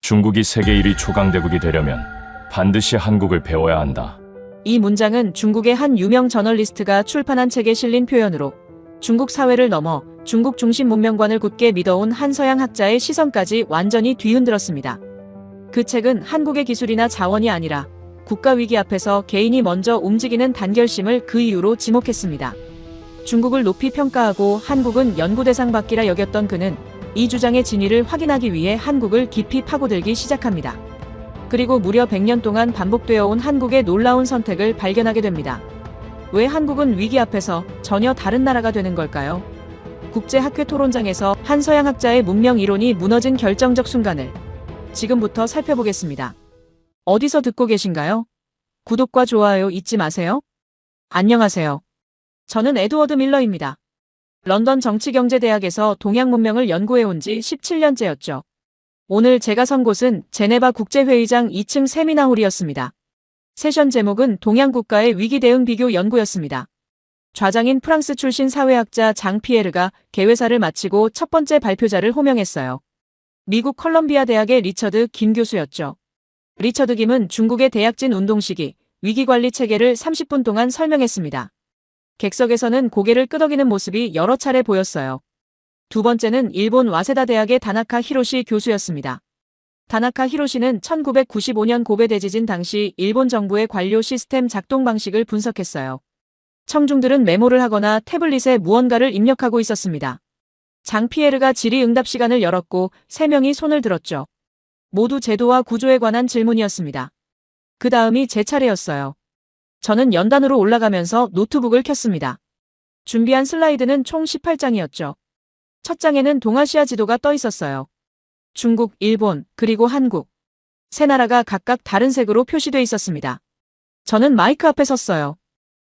중국이 세계 1위 초강대국이 되려면 반드시 한국을 배워야 한다. 이 문장은 중국의 한 유명 저널리스트가 출판한 책에 실린 표현으로 중국 사회를 넘어 중국 중심 문명관을 굳게 믿어온 한 서양 학자의 시선까지 완전히 뒤흔들었습니다. 그 책은 한국의 기술이나 자원이 아니라 국가 위기 앞에서 개인이 먼저 움직이는 단결심을 그 이유로 지목했습니다. 중국을 높이 평가하고 한국은 연구 대상 밖이라 여겼던 그는 이 주장의 진위를 확인하기 위해 한국을 깊이 파고들기 시작합니다. 그리고 무려 100년 동안 반복되어 온 한국의 놀라운 선택을 발견하게 됩니다. 왜 한국은 위기 앞에서 전혀 다른 나라가 되는 걸까요? 국제학회 토론장에서 한 서양 학자의 문명 이론이 무너진 결정적 순간을 지금부터 살펴보겠습니다. 어디서 듣고 계신가요? 구독과 좋아요 잊지 마세요. 안녕하세요. 저는 에드워드 밀러입니다. 런던 정치경제대학에서 동양 문명을 연구해온 지 17년째였죠. 오늘 제가 선 곳은 제네바 국제회의장 2층 세미나홀이었습니다. 세션 제목은 동양 국가의 위기 대응 비교 연구였습니다. 좌장인 프랑스 출신 사회학자 장 피에르가 개회사를 마치고 첫 번째 발표자를 호명했어요. 미국 컬럼비아 대학의 리처드 김 교수였죠. 리처드 김은 중국의 대약진 운동 시기 위기관리 체계를 30분 동안 설명했습니다. 객석에서는 고개를 끄덕이는 모습이 여러 차례 보였어요. 두 번째는 일본 와세다 대학의 다나카 히로시 교수였습니다. 다나카 히로시는 1995년 고베 대지진 당시 일본 정부의 관료 시스템 작동 방식을 분석했어요. 청중들은 메모를 하거나 태블릿에 무언가를 입력하고 있었습니다. 장 피에르가 질의응답 시간을 열었고 3명이 손을 들었죠. 모두 제도와 구조에 관한 질문이었습니다. 그 다음이 제 차례였어요. 저는 연단으로 올라가면서 노트북을 켰습니다. 준비한 슬라이드는 총 18장이었죠. 첫 장에는 동아시아 지도가 떠 있었어요. 중국, 일본, 그리고 한국. 세 나라가 각각 다른 색으로 표시돼 있었습니다. 저는 마이크 앞에 섰어요.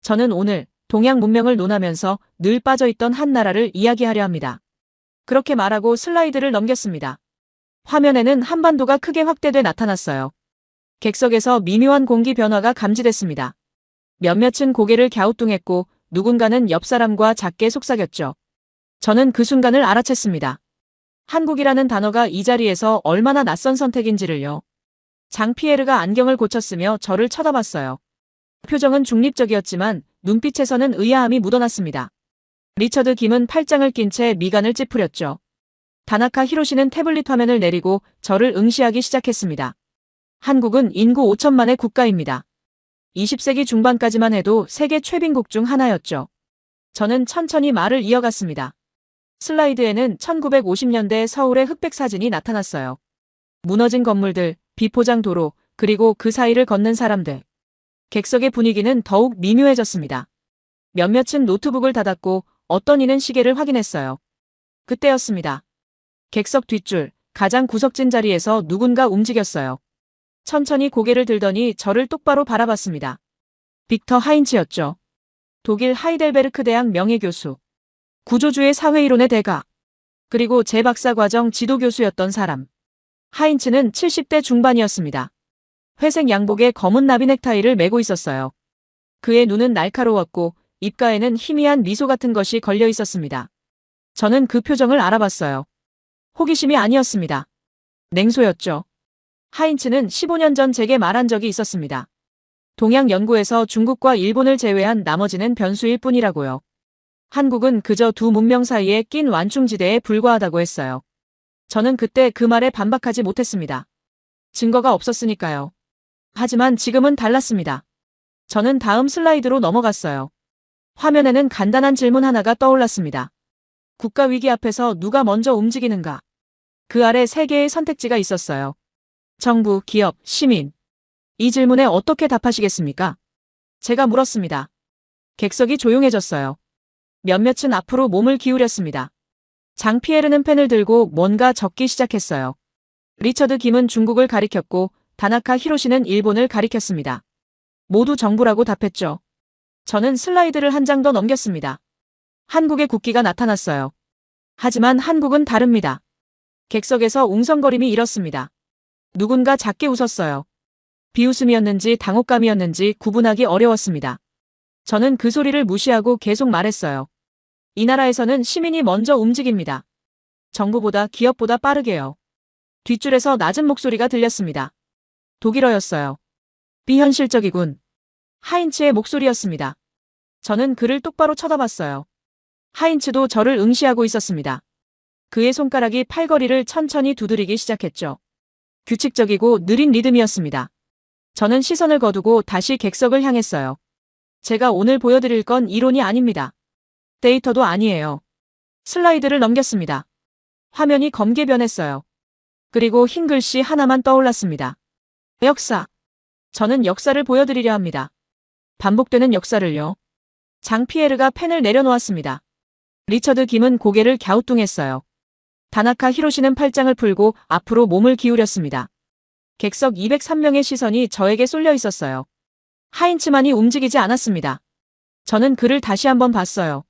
저는 오늘 동양 문명을 논하면서 늘 빠져있던 한 나라를 이야기하려 합니다. 그렇게 말하고 슬라이드를 넘겼습니다. 화면에는 한반도가 크게 확대돼 나타났어요. 객석에서 미묘한 공기 변화가 감지됐습니다. 몇몇은 고개를 갸우뚱했고 누군가는 옆 사람과 작게 속삭였죠. 저는 그 순간을 알아챘습니다. 한국이라는 단어가 이 자리에서 얼마나 낯선 선택인지를요. 장 피에르가 안경을 고쳤으며 저를 쳐다봤어요. 표정은 중립적이었지만 눈빛에서는 의아함이 묻어났습니다. 리처드 김은 팔짱을 낀 채 미간을 찌푸렸죠. 다나카 히로시는 태블릿 화면을 내리고 저를 응시하기 시작했습니다. 한국은 인구 5천만의 국가입니다. 20세기 중반까지만 해도 세계 최빈국 중 하나였죠. 저는 천천히 말을 이어갔습니다. 슬라이드에는 1950년대 서울의 흑백 사진이 나타났어요. 무너진 건물들, 비포장 도로, 그리고 그 사이를 걷는 사람들. 객석의 분위기는 더욱 미묘해졌습니다. 몇몇은 노트북을 닫았고 어떤 이는 시계를 확인했어요. 그때였습니다. 객석 뒷줄, 가장 구석진 자리에서 누군가 움직였어요. 천천히 고개를 들더니 저를 똑바로 바라봤습니다. 빅터 하인츠였죠. 독일 하이델베르크 대학 명예교수. 구조주의 사회이론의 대가. 그리고 제 박사과정 지도교수였던 사람. 하인츠는 70대 중반이었습니다. 회색 양복에 검은 나비 넥타이를 메고 있었어요. 그의 눈은 날카로웠고 입가에는 희미한 미소 같은 것이 걸려 있었습니다. 저는 그 표정을 알아봤어요. 호기심이 아니었습니다. 냉소였죠. 하인츠는 15년 전 제게 말한 적이 있었습니다. 동양 연구에서 중국과 일본을 제외한 나머지는 변수일 뿐이라고요. 한국은 그저 두 문명 사이에 낀 완충지대에 불과하다고 했어요. 저는 그때 그 말에 반박하지 못했습니다. 증거가 없었으니까요. 하지만 지금은 달랐습니다. 저는 다음 슬라이드로 넘어갔어요. 화면에는 간단한 질문 하나가 떠올랐습니다. 국가 위기 앞에서 누가 먼저 움직이는가? 그 아래 3개의 선택지가 있었어요. 정부, 기업, 시민. 이 질문에 어떻게 답하시겠습니까? 제가 물었습니다. 객석이 조용해졌어요. 몇몇은 앞으로 몸을 기울였습니다. 장 피에르는 펜을 들고 뭔가 적기 시작했어요. 리처드 김은 중국을 가리켰고 다나카 히로시는 일본을 가리켰습니다. 모두 정부라고 답했죠. 저는 슬라이드를 한 장 더 넘겼습니다. 한국의 국기가 나타났어요. 하지만 한국은 다릅니다. 객석에서 웅성거림이 일었습니다. 누군가 작게 웃었어요. 비웃음이었는지 당혹감이었는지 구분하기 어려웠습니다. 저는 그 소리를 무시하고 계속 말했어요. 이 나라에서는 시민이 먼저 움직입니다. 정부보다 기업보다 빠르게요. 뒷줄에서 낮은 목소리가 들렸습니다. 독일어였어요. 비현실적이군. 하인츠의 목소리였습니다. 저는 그를 똑바로 쳐다봤어요. 하인츠도 저를 응시하고 있었습니다. 그의 손가락이 팔걸이를 천천히 두드리기 시작했죠. 규칙적이고 느린 리듬이었습니다. 저는 시선을 거두고 다시 객석을 향했어요. 제가 오늘 보여드릴 건 이론이 아닙니다. 데이터도 아니에요. 슬라이드를 넘겼습니다. 화면이 검게 변했어요. 그리고 흰 글씨 하나만 떠올랐습니다. 역사. 저는 역사를 보여드리려 합니다. 반복되는 역사를요. 장피에르가 펜을 내려놓았습니다. 리처드 김은 고개를 갸우뚱했어요. 다나카 히로시는 팔짱을 풀고 앞으로 몸을 기울였습니다. 객석 203명의 시선이 저에게 쏠려 있었어요. 하인츠만이 움직이지 않았습니다. 저는 그를 다시 한번 봤어요.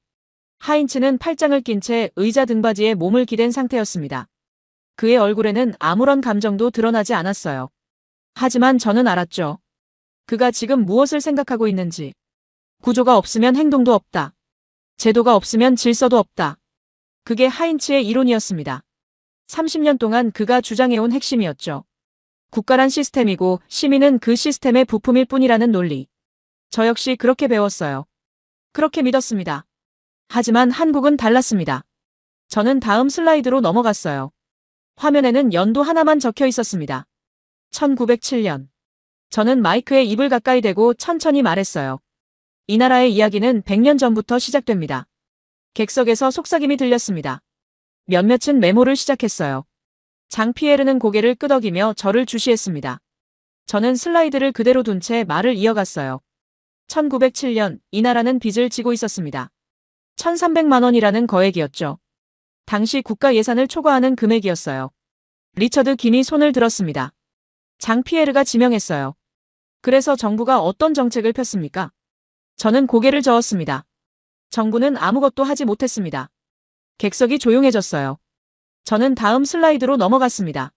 하인츠는 팔짱을 낀 채 의자 등받이에 몸을 기댄 상태였습니다. 그의 얼굴에는 아무런 감정도 드러나지 않았어요. 하지만 저는 알았죠. 그가 지금 무엇을 생각하고 있는지. 구조가 없으면 행동도 없다. 제도가 없으면 질서도 없다. 그게 하인츠의 이론이었습니다. 30년 동안 그가 주장해온 핵심이었죠. 국가란 시스템이고 시민은 그 시스템의 부품일 뿐이라는 논리. 저 역시 그렇게 배웠어요. 그렇게 믿었습니다. 하지만 한국은 달랐습니다. 저는 다음 슬라이드로 넘어갔어요. 화면에는 연도 하나만 적혀 있었습니다. 1907년. 저는 마이크에 입을 가까이 대고 천천히 말했어요. 이 나라의 이야기는 100년 전부터 시작됩니다. 객석에서 속삭임이 들렸습니다. 몇몇은 메모를 시작했어요. 장피에르는 고개를 끄덕이며 저를 주시했습니다. 저는 슬라이드를 그대로 둔 채 말을 이어갔어요. 1907년 이 나라는 빚을 지고 있었습니다. 1300만 원이라는 거액이었죠. 당시 국가 예산을 초과하는 금액이었어요. 리처드 김이 손을 들었습니다. 장피에르가 지명했어요. 그래서 정부가 어떤 정책을 폈습니까? 저는 고개를 저었습니다. 정부는 아무것도 하지 못했습니다. 객석이 조용해졌어요. 저는 다음 슬라이드로 넘어갔습니다.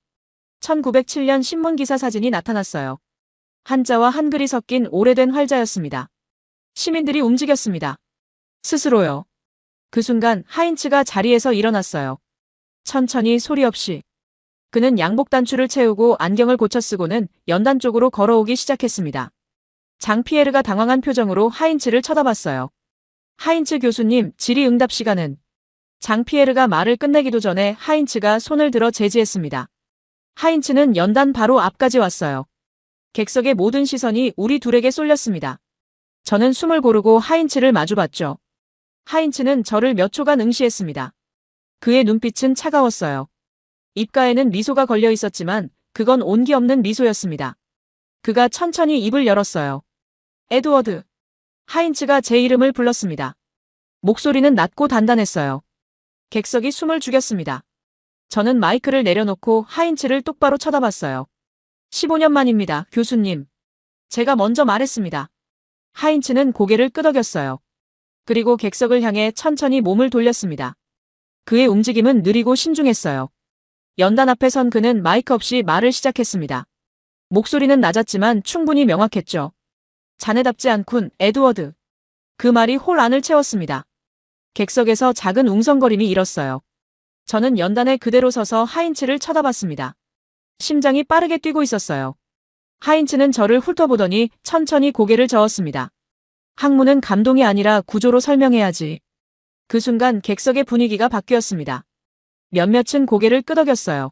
1907년 신문기사 사진이 나타났어요. 한자와 한글이 섞인 오래된 활자였습니다. 시민들이 움직였습니다. 스스로요. 그 순간 하인츠가 자리에서 일어났어요. 천천히 소리 없이. 그는 양복 단추를 채우고 안경을 고쳐 쓰고는 연단 쪽으로 걸어오기 시작했습니다. 장피에르가 당황한 표정으로 하인츠를 쳐다봤어요. 하인츠 교수님, 질의응답 시간은. 장피에르가 말을 끝내기도 전에 하인츠가 손을 들어 제지했습니다. 하인츠는 연단 바로 앞까지 왔어요. 객석의 모든 시선이 우리 둘에게 쏠렸습니다. 저는 숨을 고르고 하인츠를 마주봤죠. 하인츠는 저를 몇 초간 응시했습니다. 그의 눈빛은 차가웠어요. 입가에는 미소가 걸려 있었지만 그건 온기 없는 미소였습니다. 그가 천천히 입을 열었어요. 에드워드. 하인츠가 제 이름을 불렀습니다. 목소리는 낮고 단단했어요. 객석이 숨을 죽였습니다. 저는 마이크를 내려놓고 하인츠를 똑바로 쳐다봤어요. 15년 만입니다, 교수님. 제가 먼저 말했습니다. 하인츠는 고개를 끄덕였어요. 그리고 객석을 향해 천천히 몸을 돌렸습니다. 그의 움직임은 느리고 신중했어요. 연단 앞에 선 그는 마이크 없이 말을 시작했습니다. 목소리는 낮았지만 충분히 명확했죠. 자네답지 않군, 에드워드. 그 말이 홀 안을 채웠습니다. 객석에서 작은 웅성거림이 일었어요. 저는 연단에 그대로 서서 하인츠를 쳐다봤습니다. 심장이 빠르게 뛰고 있었어요. 하인츠는 저를 훑어보더니 천천히 고개를 저었습니다. 학문은 감동이 아니라 구조로 설명해야지. 그 순간 객석의 분위기가 바뀌었습니다. 몇몇은 고개를 끄덕였어요.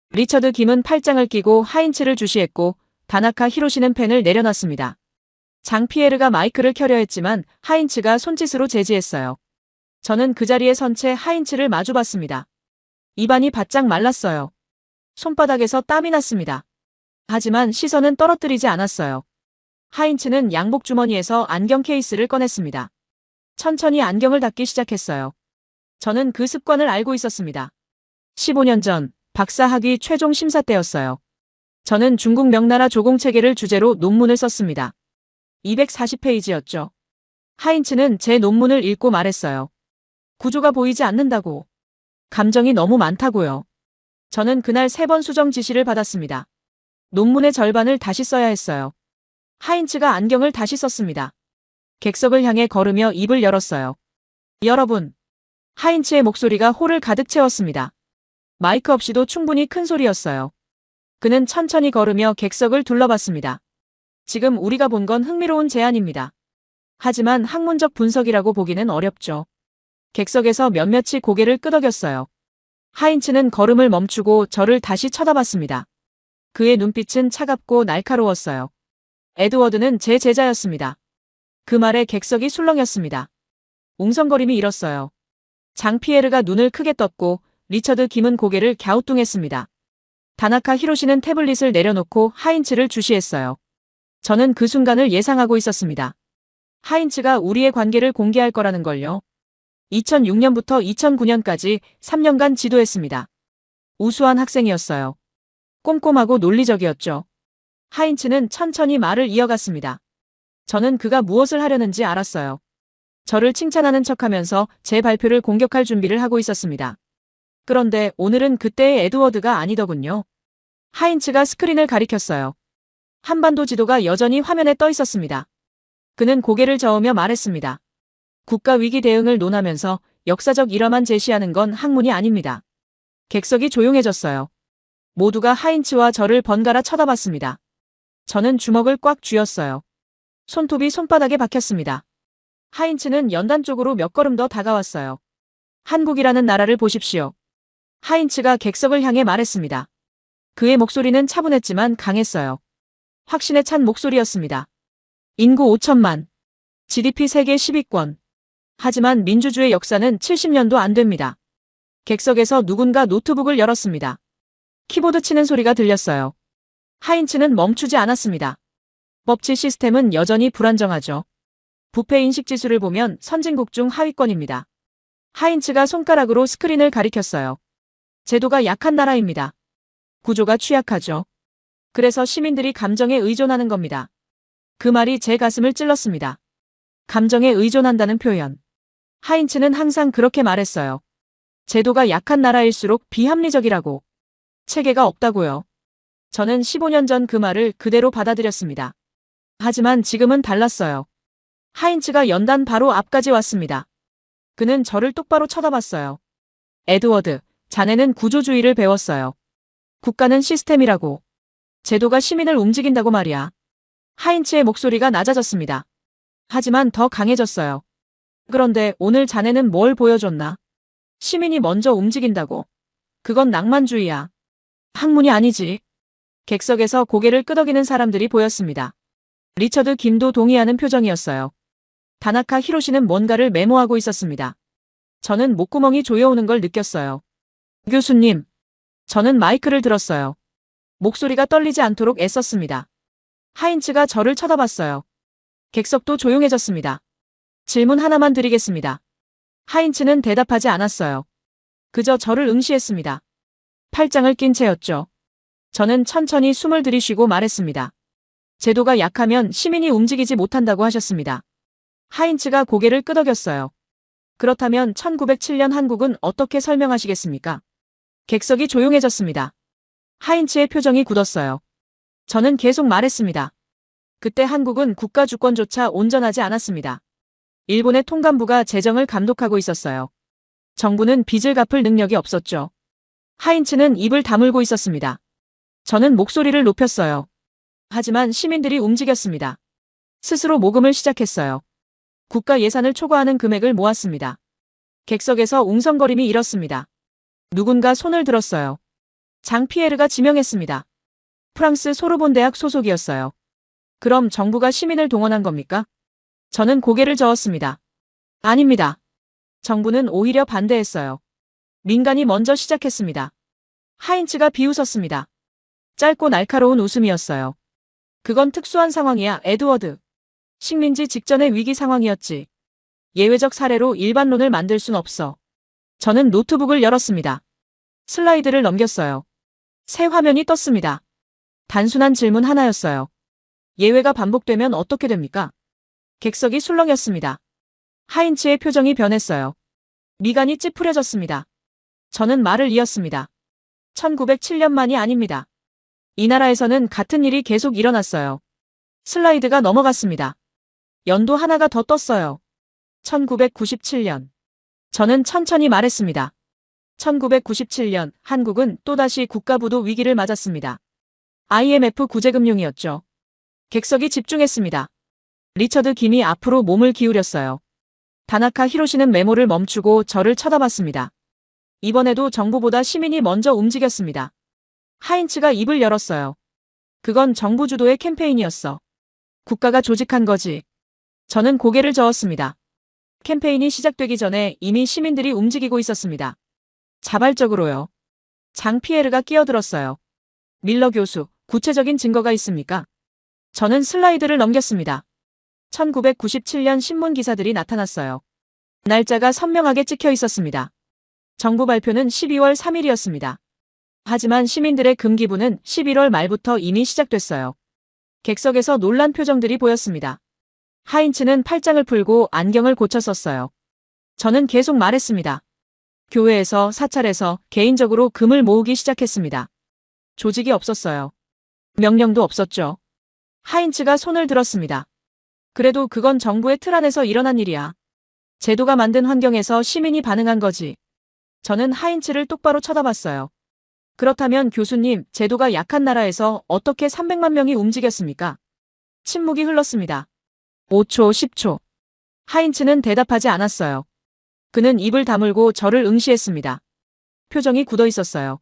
리처드 김은 팔짱을 끼고 하인츠를 주시했고 다나카 히로시는 펜을 내려놨습니다. 장피에르가 마이크를 켜려 했지만 하인츠가 손짓으로 제지했어요. 저는 그 자리에 선 채 하인츠를 마주봤습니다. 입안이 바짝 말랐어요. 손바닥에서 땀이 났습니다. 하지만 시선은 떨어뜨리지 않았어요. 하인츠는 양복 주머니에서 안경 케이스를 꺼냈습니다. 천천히 안경을 닫기 시작했어요. 저는 그 습관을 알고 있었습니다. 15년 전 박사학위 최종 심사 때였어요. 저는 중국 명나라 조공체계를 주제로 논문을 썼습니다. 240페이지였죠. 하인츠는 제 논문을 읽고 말했어요. 구조가 보이지 않는다고. 감정이 너무 많다고요. 저는 그날 3번 수정 지시를 받았습니다. 논문의 절반을 다시 써야 했어요. 하인츠가 안경을 다시 썼습니다. 객석을 향해 걸으며 입을 열었어요. 여러분. 하인츠의 목소리가 홀을 가득 채웠습니다. 마이크 없이도 충분히 큰 소리였어요. 그는 천천히 걸으며 객석을 둘러봤습니다. 지금 우리가 본 건 흥미로운 제안입니다. 하지만 학문적 분석이라고 보기는 어렵죠. 객석에서 몇몇이 고개를 끄덕였어요. 하인츠는 걸음을 멈추고 저를 다시 쳐다봤습니다. 그의 눈빛은 차갑고 날카로웠어요. 에드워드는 제 제자였습니다. 그 말에 객석이 술렁였습니다. 웅성거림이 일었어요. 장 피에르가 눈을 크게 떴고 리처드 김은 고개를 갸우뚱했습니다. 다나카 히로시는 태블릿을 내려놓고 하인츠를 주시했어요. 저는 그 순간을 예상하고 있었습니다. 하인츠가 우리의 관계를 공개할 거라는 걸요. 2006년부터 2009년까지 3년간 지도했습니다. 우수한 학생이었어요. 꼼꼼하고 논리적이었죠. 하인츠는 천천히 말을 이어갔습니다. 저는 그가 무엇을 하려는지 알았어요. 저를 칭찬하는 척하면서 제 발표를 공격할 준비를 하고 있었습니다. 그런데 오늘은 그때의 에드워드가 아니더군요. 하인츠가 스크린을 가리켰어요. 한반도 지도가 여전히 화면에 떠 있었습니다. 그는 고개를 저으며 말했습니다. 국가 위기 대응을 논하면서 역사적 일화만 제시하는 건 학문이 아닙니다. 객석이 조용해졌어요. 모두가 하인츠와 저를 번갈아 쳐다봤습니다. 저는 주먹을 꽉 쥐었어요. 손톱이 손바닥에 박혔습니다. 하인츠는 연단 쪽으로 몇 걸음 더 다가왔어요. 한국이라는 나라를 보십시오. 하인츠가 객석을 향해 말했습니다. 그의 목소리는 차분했지만 강했어요. 확신에 찬 목소리였습니다. 인구 5천만. GDP 세계 10위권. 하지만 민주주의 역사는 70년도 안 됩니다. 객석에서 누군가 노트북을 열었습니다. 키보드 치는 소리가 들렸어요. 하인츠는 멈추지 않았습니다. 법치 시스템은 여전히 불안정하죠. 부패 인식 지수를 보면 선진국 중 하위권입니다. 하인츠가 손가락으로 스크린을 가리켰어요. 제도가 약한 나라입니다. 구조가 취약하죠. 그래서 시민들이 감정에 의존하는 겁니다. 그 말이 제 가슴을 찔렀습니다. 감정에 의존한다는 표현. 하인츠는 항상 그렇게 말했어요. 제도가 약한 나라일수록 비합리적이라고. 체계가 없다고요. 저는 15년 전 그 말을 그대로 받아들였습니다. 하지만 지금은 달랐어요. 하인츠가 연단 바로 앞까지 왔습니다. 그는 저를 똑바로 쳐다봤어요. 에드워드, 자네는 구조주의를 배웠어요. 국가는 시스템이라고. 제도가 시민을 움직인다고 말이야. 하인츠의 목소리가 낮아졌습니다. 하지만 더 강해졌어요. 그런데 오늘 자네는 뭘 보여줬나? 시민이 먼저 움직인다고. 그건 낭만주의야. 학문이 아니지. 객석에서 고개를 끄덕이는 사람들이 보였습니다. 리처드 김도 동의하는 표정이었어요. 다나카 히로시는 뭔가를 메모하고 있었습니다. 저는 목구멍이 조여오는 걸 느꼈어요. 교수님. 저는 마이크를 들었어요. 목소리가 떨리지 않도록 애썼습니다. 하인츠가 저를 쳐다봤어요. 객석도 조용해졌습니다. 질문 하나만 드리겠습니다. 하인츠는 대답하지 않았어요. 그저 저를 응시했습니다. 팔짱을 낀 채였죠. 저는 천천히 숨을 들이쉬고 말했습니다. 제도가 약하면 시민이 움직이지 못한다고 하셨습니다. 하인츠가 고개를 끄덕였어요. 그렇다면 1907년 한국은 어떻게 설명하시겠습니까? 객석이 조용해졌습니다. 하인츠의 표정이 굳었어요. 저는 계속 말했습니다. 그때 한국은 국가 주권조차 온전하지 않았습니다. 일본의 통감부가 재정을 감독하고 있었어요. 정부는 빚을 갚을 능력이 없었죠. 하인츠는 입을 다물고 있었습니다. 저는 목소리를 높였어요. 하지만 시민들이 움직였습니다. 스스로 모금을 시작했어요. 국가 예산을 초과하는 금액을 모았습니다. 객석에서 웅성거림이 일었습니다. 누군가 손을 들었어요. 장 피에르가 지명했습니다. 프랑스 소르본 대학 소속이었어요. 그럼 정부가 시민을 동원한 겁니까? 저는 고개를 저었습니다. 아닙니다. 정부는 오히려 반대했어요. 민간이 먼저 시작했습니다. 하인츠가 비웃었습니다. 짧고 날카로운 웃음이었어요. 그건 특수한 상황이야, 에드워드. 식민지 직전의 위기 상황이었지. 예외적 사례로 일반론을 만들 순 없어. 저는 노트북을 열었습니다. 슬라이드를 넘겼어요. 새 화면이 떴습니다. 단순한 질문 하나였어요. 예외가 반복되면 어떻게 됩니까? 객석이 술렁였습니다. 하인츠의 표정이 변했어요. 미간이 찌푸려졌습니다. 저는 말을 이었습니다. 1907년만이 아닙니다. 이 나라에서는 같은 일이 계속 일어났어요. 슬라이드가 넘어갔습니다. 연도 하나가 더 떴어요. 1997년. 저는 천천히 말했습니다. 1997년 한국은 또다시 국가부도 위기를 맞았습니다. IMF 구제금융이었죠. 객석이 집중했습니다. 리처드 김이 앞으로 몸을 기울였어요. 다나카 히로시는 메모를 멈추고 저를 쳐다봤습니다. 이번에도 정부보다 시민이 먼저 움직였습니다. 하인츠가 입을 열었어요. 그건 정부 주도의 캠페인이었어. 국가가 조직한 거지. 저는 고개를 저었습니다. 캠페인이 시작되기 전에 이미 시민들이 움직이고 있었습니다. 자발적으로요. 장 피에르가 끼어들었어요. 밀러 교수, 구체적인 증거가 있습니까? 저는 슬라이드를 넘겼습니다. 1997년 신문 기사들이 나타났어요. 날짜가 선명하게 찍혀 있었습니다. 정부 발표는 12월 3일이었습니다. 하지만 시민들의 금기부는 11월 말부터 이미 시작됐어요. 객석에서 놀란 표정들이 보였습니다. 하인츠는 팔짱을 풀고 안경을 고쳐 썼어요. 저는 계속 말했습니다. 교회에서, 사찰에서 개인적으로 금을 모으기 시작했습니다. 조직이 없었어요. 명령도 없었죠. 하인츠가 손을 들었습니다. 그래도 그건 정부의 틀 안에서 일어난 일이야. 제도가 만든 환경에서 시민이 반응한 거지. 저는 하인츠를 똑바로 쳐다봤어요. 그렇다면 교수님, 제도가 약한 나라에서 어떻게 300만 명이 움직였습니까? 침묵이 흘렀습니다. 5초, 10초. 하인츠는 대답하지 않았어요. 그는 입을 다물고 저를 응시했습니다. 표정이 굳어 있었어요.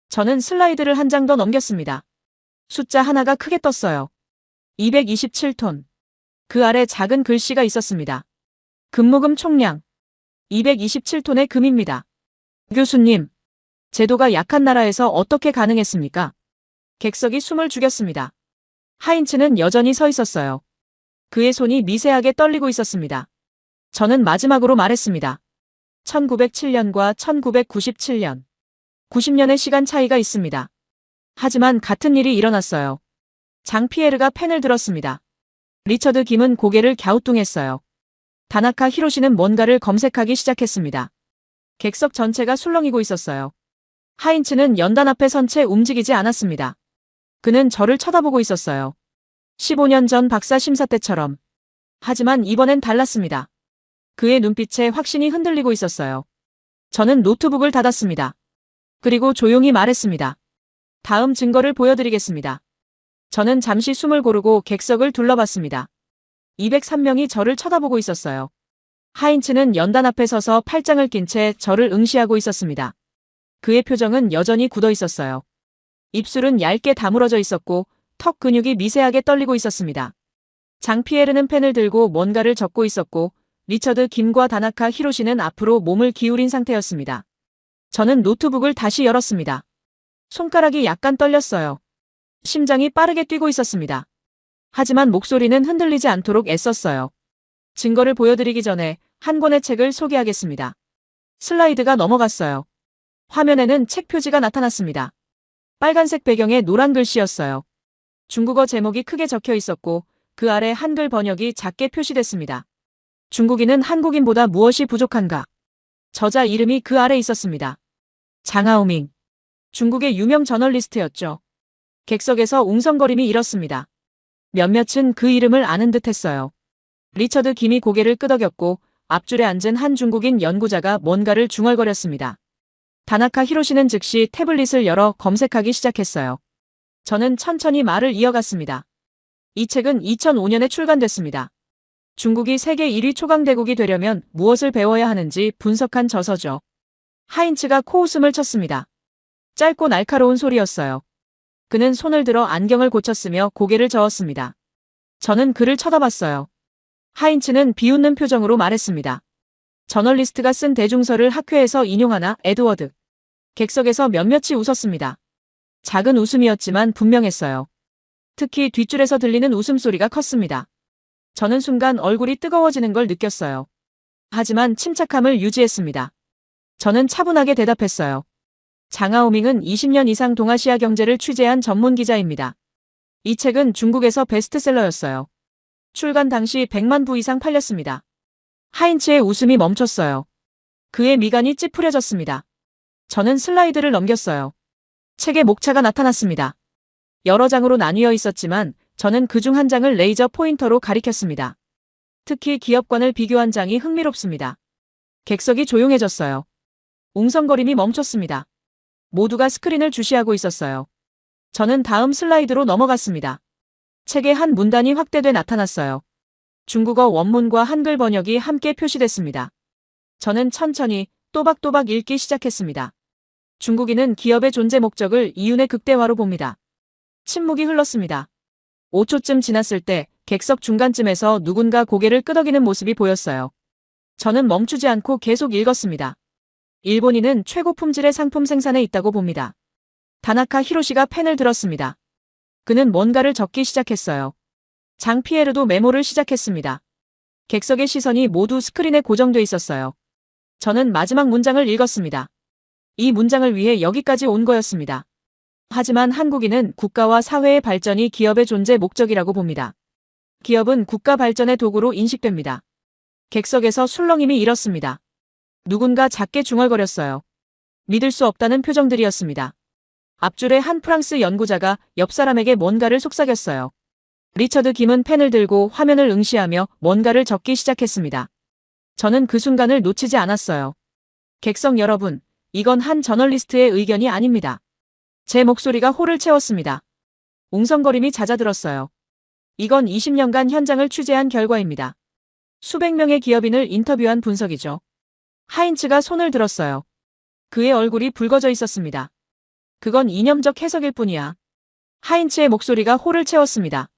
저는 슬라이드를 한 장 더 넘겼습니다. 숫자 하나가 크게 떴어요. 227톤. 그 아래 작은 글씨가 있었습니다. 금모금 총량. 227톤의 금입니다. 교수님, 제도가 약한 나라에서 어떻게 가능했습니까? 객석이 숨을 죽였습니다. 하인츠는 여전히 서 있었어요. 그의 손이 미세하게 떨리고 있었습니다. 저는 마지막으로 말했습니다. 1907년과 1997년. 90년의 시간 차이가 있습니다. 하지만 같은 일이 일어났어요. 장 피에르가 펜을 들었습니다. 리처드 김은 고개를 갸우뚱했어요. 다나카 히로시는 뭔가를 검색하기 시작했습니다. 객석 전체가 술렁이고 있었어요. 하인츠는 연단 앞에 선 채 움직이지 않았습니다. 그는 저를 쳐다보고 있었어요. 15년 전 박사 심사 때처럼. 하지만 이번엔 달랐습니다. 그의 눈빛에 확신이 흔들리고 있었어요. 저는 노트북을 닫았습니다. 그리고 조용히 말했습니다. 다음 증거를 보여드리겠습니다. 저는 잠시 숨을 고르고 객석을 둘러봤습니다. 203명이 저를 쳐다보고 있었어요. 하인츠는 연단 앞에 서서 팔짱을 낀 채 저를 응시하고 있었습니다. 그의 표정은 여전히 굳어 있었어요. 입술은 얇게 다물어져 있었고 턱 근육이 미세하게 떨리고 있었습니다. 장 피에르는 펜을 들고 뭔가를 적고 있었고 리처드 김과 다나카 히로시는 앞으로 몸을 기울인 상태였습니다. 저는 노트북을 다시 열었습니다. 손가락이 약간 떨렸어요. 심장이 빠르게 뛰고 있었습니다. 하지만 목소리는 흔들리지 않도록 애썼어요. 증거를 보여드리기 전에 한 권의 책을 소개하겠습니다. 슬라이드가 넘어갔어요. 화면에는 책 표지가 나타났습니다. 빨간색 배경에 노란 글씨였어요. 중국어 제목이 크게 적혀 있었고 그 아래 한글 번역이 작게 표시됐습니다. 중국인은 한국인보다 무엇이 부족한가? 저자 이름이 그 아래 있었습니다. 장하오밍. 중국의 유명 저널리스트였죠. 객석에서 웅성거림이 일었습니다. 몇몇은 그 이름을 아는 듯 했어요. 리처드 김이 고개를 끄덕였고 앞줄에 앉은 한 중국인 연구자가 뭔가를 중얼거렸습니다. 다나카 히로시는 즉시 태블릿을 열어 검색하기 시작했어요. 저는 천천히 말을 이어갔습니다. 이 책은 2005년에 출간됐습니다. 중국이 세계 1위 초강대국이 되려면 무엇을 배워야 하는지 분석한 저서죠. 하인츠가 코웃음을 쳤습니다. 짧고 날카로운 소리였어요. 그는 손을 들어 안경을 고쳤으며 고개를 저었습니다. 저는 그를 쳐다봤어요. 하인츠는 비웃는 표정으로 말했습니다. 저널리스트가 쓴 대중서를 학회에서 인용하나, 에드워드. 객석에서 몇몇이 웃었습니다. 작은 웃음이었지만 분명했어요. 특히 뒷줄에서 들리는 웃음소리가 컸습니다. 저는 순간 얼굴이 뜨거워지는 걸 느꼈어요. 하지만 침착함을 유지했습니다. 저는 차분하게 대답했어요. 장하오밍은 20년 이상 동아시아 경제를 취재한 전문 기자입니다. 이 책은 중국에서 베스트셀러였어요. 출간 당시 100만 부 이상 팔렸습니다. 하인츠의 웃음이 멈췄어요. 그의 미간이 찌푸려졌습니다. 저는 슬라이드를 넘겼어요. 책의 목차가 나타났습니다. 여러 장으로 나뉘어 있었지만 저는 그중 한 장을 레이저 포인터로 가리켰습니다. 특히 기업관을 비교한 장이 흥미롭습니다. 객석이 조용해졌어요. 웅성거림이 멈췄습니다. 모두가 스크린을 주시하고 있었어요. 저는 다음 슬라이드로 넘어갔습니다. 책의 한 문단이 확대돼 나타났어요. 중국어 원문과 한글 번역이 함께 표시됐습니다. 저는 천천히 또박또박 읽기 시작했습니다. 중국인은 기업의 존재 목적을 이윤의 극대화로 봅니다. 침묵이 흘렀습니다. 5초쯤 지났을 때 객석 중간쯤에서 누군가 고개를 끄덕이는 모습이 보였어요. 저는 멈추지 않고 계속 읽었습니다. 일본인은 최고 품질의 상품 생산에 있다고 봅니다. 다나카 히로시가 펜을 들었습니다. 그는 뭔가를 적기 시작했어요. 장 피에르도 메모를 시작했습니다. 객석의 시선이 모두 스크린에 고정돼 있었어요. 저는 마지막 문장을 읽었습니다. 이 문장을 위해 여기까지 온 거였습니다. 하지만 한국인은 국가와 사회의 발전이 기업의 존재 목적이라고 봅니다. 기업은 국가 발전의 도구로 인식됩니다. 객석에서 술렁임이 일었습니다. 누군가 작게 중얼거렸어요. 믿을 수 없다는 표정들이었습니다. 앞줄의 한 프랑스 연구자가 옆 사람에게 뭔가를 속삭였어요. 리처드 김은 펜을 들고 화면을 응시하며 뭔가를 적기 시작했습니다. 저는 그 순간을 놓치지 않았어요. 객석 여러분, 이건 한 저널리스트의 의견이 아닙니다. 제 목소리가 홀을 채웠습니다. 웅성거림이 잦아들었어요. 이건 20년간 현장을 취재한 결과입니다. 수백 명의 기업인을 인터뷰한 분석이죠. 하인츠가 손을 들었어요. 그의 얼굴이 붉어져 있었습니다. 그건 이념적 해석일 뿐이야. 하인츠의 목소리가 홀을 채웠습니다.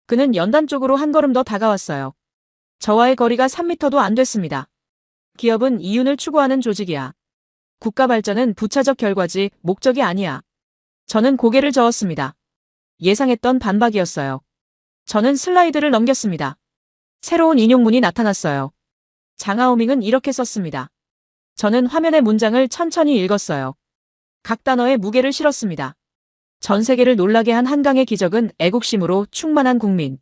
그는 연단 쪽으로 한 걸음 더 다가왔어요. 저와의 거리가 3미터도 안 됐습니다. 기업은 이윤을 추구하는 조직이야. 국가 발전은 부차적 결과지 목적이 아니야. 저는 고개를 저었습니다. 예상했던 반박이었어요. 저는 슬라이드를 넘겼습니다. 새로운 인용문이 나타났어요. 장하오밍은 이렇게 썼습니다. 저는 화면의 문장을 천천히 읽었어요. 각 단어에 무게를 실었습니다. 전 세계를 놀라게 한 한강의 기적은 애국심으로 충만한 국민.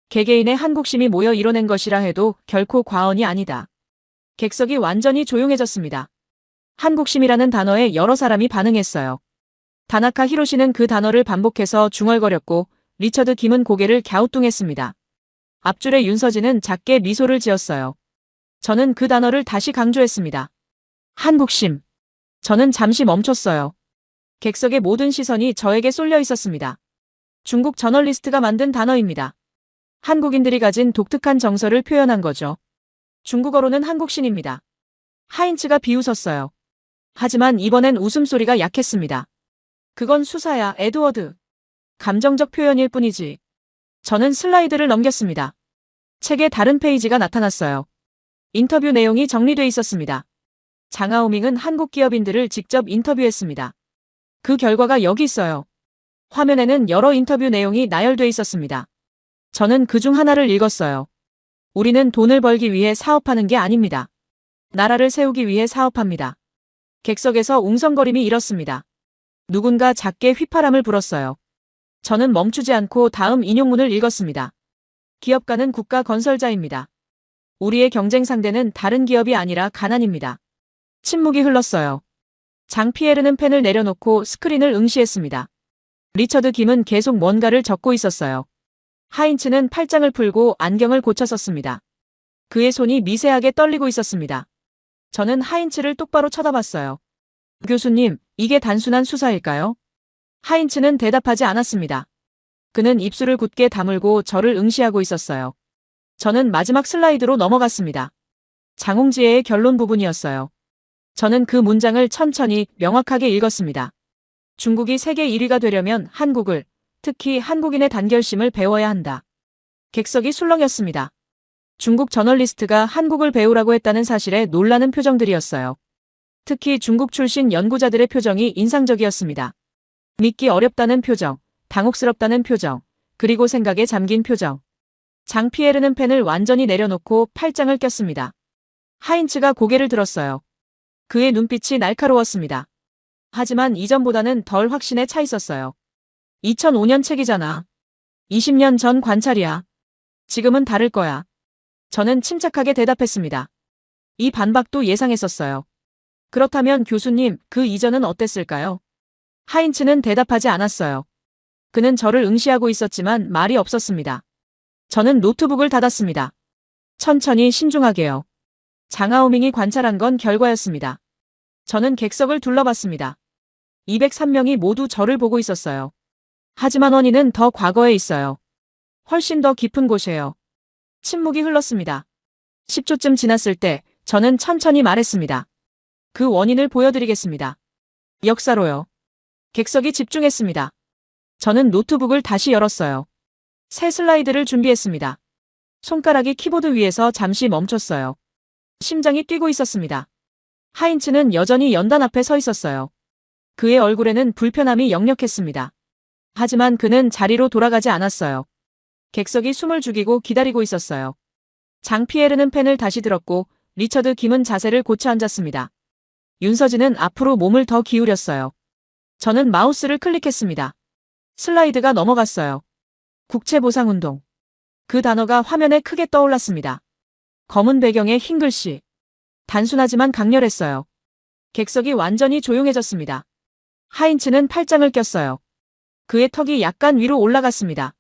개개인의 한국심이 모여 이뤄낸 것이라 해도 결코 과언이 아니다. 객석이 완전히 조용해졌습니다. 한국심이라는 단어에 여러 사람이 반응했어요. 다나카 히로시는 그 단어를 반복해서 중얼거렸고 리처드 김은 고개를 갸우뚱했습니다. 앞줄의 윤서진은 작게 미소를 지었어요. 저는 그 단어를 다시 강조했습니다. 한국심. 저는 잠시 멈췄어요. 객석의 모든 시선이 저에게 쏠려 있었습니다. 중국 저널리스트가 만든 단어입니다. 한국인들이 가진 독특한 정서를 표현한 거죠. 중국어로는 한국신입니다. 하인츠가 비웃었어요. 하지만 이번엔 웃음소리가 약했습니다. 그건 수사야, 에드워드. 감정적 표현일 뿐이지. 저는 슬라이드를 넘겼습니다. 책의 다른 페이지가 나타났어요. 인터뷰 내용이 정리돼 있었습니다. 장하오밍은 한국 기업인들을 직접 인터뷰했습니다. 그 결과가 여기 있어요. 화면에는 여러 인터뷰 내용이 나열돼 있었습니다. 저는 그중 하나를 읽었어요. 우리는 돈을 벌기 위해 사업하는 게 아닙니다. 나라를 세우기 위해 사업합니다. 객석에서 웅성거림이 일었습니다. 누군가 작게 휘파람을 불었어요. 저는 멈추지 않고 다음 인용문을 읽었습니다. 기업가는 국가 건설자입니다. 우리의 경쟁 상대는 다른 기업이 아니라 가난입니다. 침묵이 흘렀어요. 장 피에르는 펜을 내려놓고 스크린을 응시했습니다. 리처드 김은 계속 뭔가를 적고 있었어요. 하인츠는 팔짱을 풀고 안경을 고쳐 썼습니다. 그의 손이 미세하게 떨리고 있었습니다. 저는 하인츠를 똑바로 쳐다봤어요. 교수님, 이게 단순한 수사일까요? 하인츠는 대답하지 않았습니다. 그는 입술을 굳게 다물고 저를 응시하고 있었어요. 저는 마지막 슬라이드로 넘어갔습니다. 장홍지혜의 결론 부분이었어요. 저는 그 문장을 천천히 명확하게 읽었습니다. 중국이 세계 1위가 되려면 한국을, 특히 한국인의 단결심을 배워야 한다. 객석이 술렁였습니다. 중국 저널리스트가 한국을 배우라고 했다는 사실에 놀라는 표정들이었어요. 특히 중국 출신 연구자들의 표정이 인상적이었습니다. 믿기 어렵다는 표정, 당혹스럽다는 표정, 그리고 생각에 잠긴 표정. 장 피에르는 펜을 완전히 내려놓고 팔짱을 꼈습니다. 하인츠가 고개를 들었어요. 그의 눈빛이 날카로웠습니다. 하지만 이전보다는 덜 확신에 차 있었어요. 2005년 책이잖아. 20년 전 관찰이야. 지금은 다를 거야. 저는 침착하게 대답했습니다. 이 반박도 예상했었어요. 그렇다면 교수님, 그 이전은 어땠을까요? 하인츠는 대답하지 않았어요. 그는 저를 응시하고 있었지만 말이 없었습니다. 저는 노트북을 닫았습니다. 천천히 신중하게요. 장하오밍이 관찰한 건 결과였습니다. 저는 객석을 둘러봤습니다. 203명이 모두 저를 보고 있었어요. 하지만 원인은 더 과거에 있어요. 훨씬 더 깊은 곳이에요. 침묵이 흘렀습니다. 10초쯤 지났을 때 저는 천천히 말했습니다. 그 원인을 보여드리겠습니다. 역사로요. 객석이 집중했습니다. 저는 노트북을 다시 열었어요. 새 슬라이드를 준비했습니다. 손가락이 키보드 위에서 잠시 멈췄어요. 심장이 뛰고 있었습니다. 하인츠는 여전히 연단 앞에 서 있었어요. 그의 얼굴에는 불편함이 역력했습니다. 하지만 그는 자리로 돌아가지 않았어요. 객석이 숨을 죽이고 기다리고 있었어요. 장피에르는 펜을 다시 들었고 리처드 김은 자세를 고쳐 앉았습니다. 윤서진은 앞으로 몸을 더 기울였어요. 저는 마우스를 클릭했습니다. 슬라이드가 넘어갔어요. 국채보상운동. 그 단어가 화면에 크게 떠올랐습니다. 검은 배경에 흰 글씨. 단순하지만 강렬했어요. 객석이 완전히 조용해졌습니다. 하인츠는 팔짱을 꼈어요. 그의 턱이 약간 위로 올라갔습니다.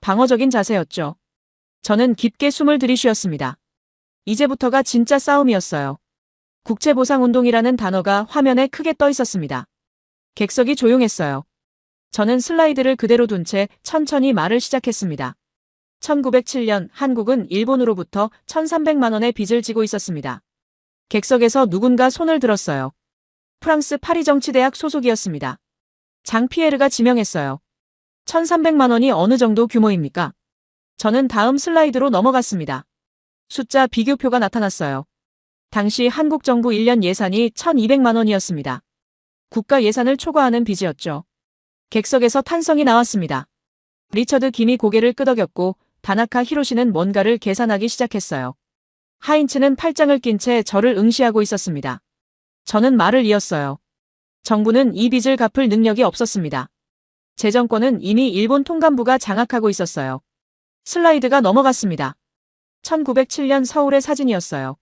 방어적인 자세였죠. 저는 깊게 숨을 들이쉬었습니다. 이제부터가 진짜 싸움이었어요. 국채보상운동이라는 단어가 화면에 크게 떠 있었습니다. 객석이 조용했어요. 저는 슬라이드를 그대로 둔 채 천천히 말을 시작했습니다. 1907년 한국은 일본으로부터 1,300만 원의 빚을 지고 있었습니다. 객석에서 누군가 손을 들었어요. 프랑스 파리정치대학 소속이었습니다. 장피에르가 지명했어요. 1,300만 원이 어느 정도 규모입니까? 저는 다음 슬라이드로 넘어갔습니다. 숫자 비교표가 나타났어요. 당시 한국 정부 1년 예산이 1,200만 원이었습니다. 국가 예산을 초과하는 빚이었죠. 객석에서 탄성이 나왔습니다. 리처드 김이 고개를 끄덕였고 다나카 히로시는 뭔가를 계산하기 시작했어요. 하인츠는 팔짱을 낀 채 저를 응시하고 있었습니다. 저는 말을 이었어요. 정부는 이 빚을 갚을 능력이 없었습니다. 재정권은 이미 일본 통감부가 장악하고 있었어요. 슬라이드가 넘어갔습니다. 1907년 서울의 사진이었어요.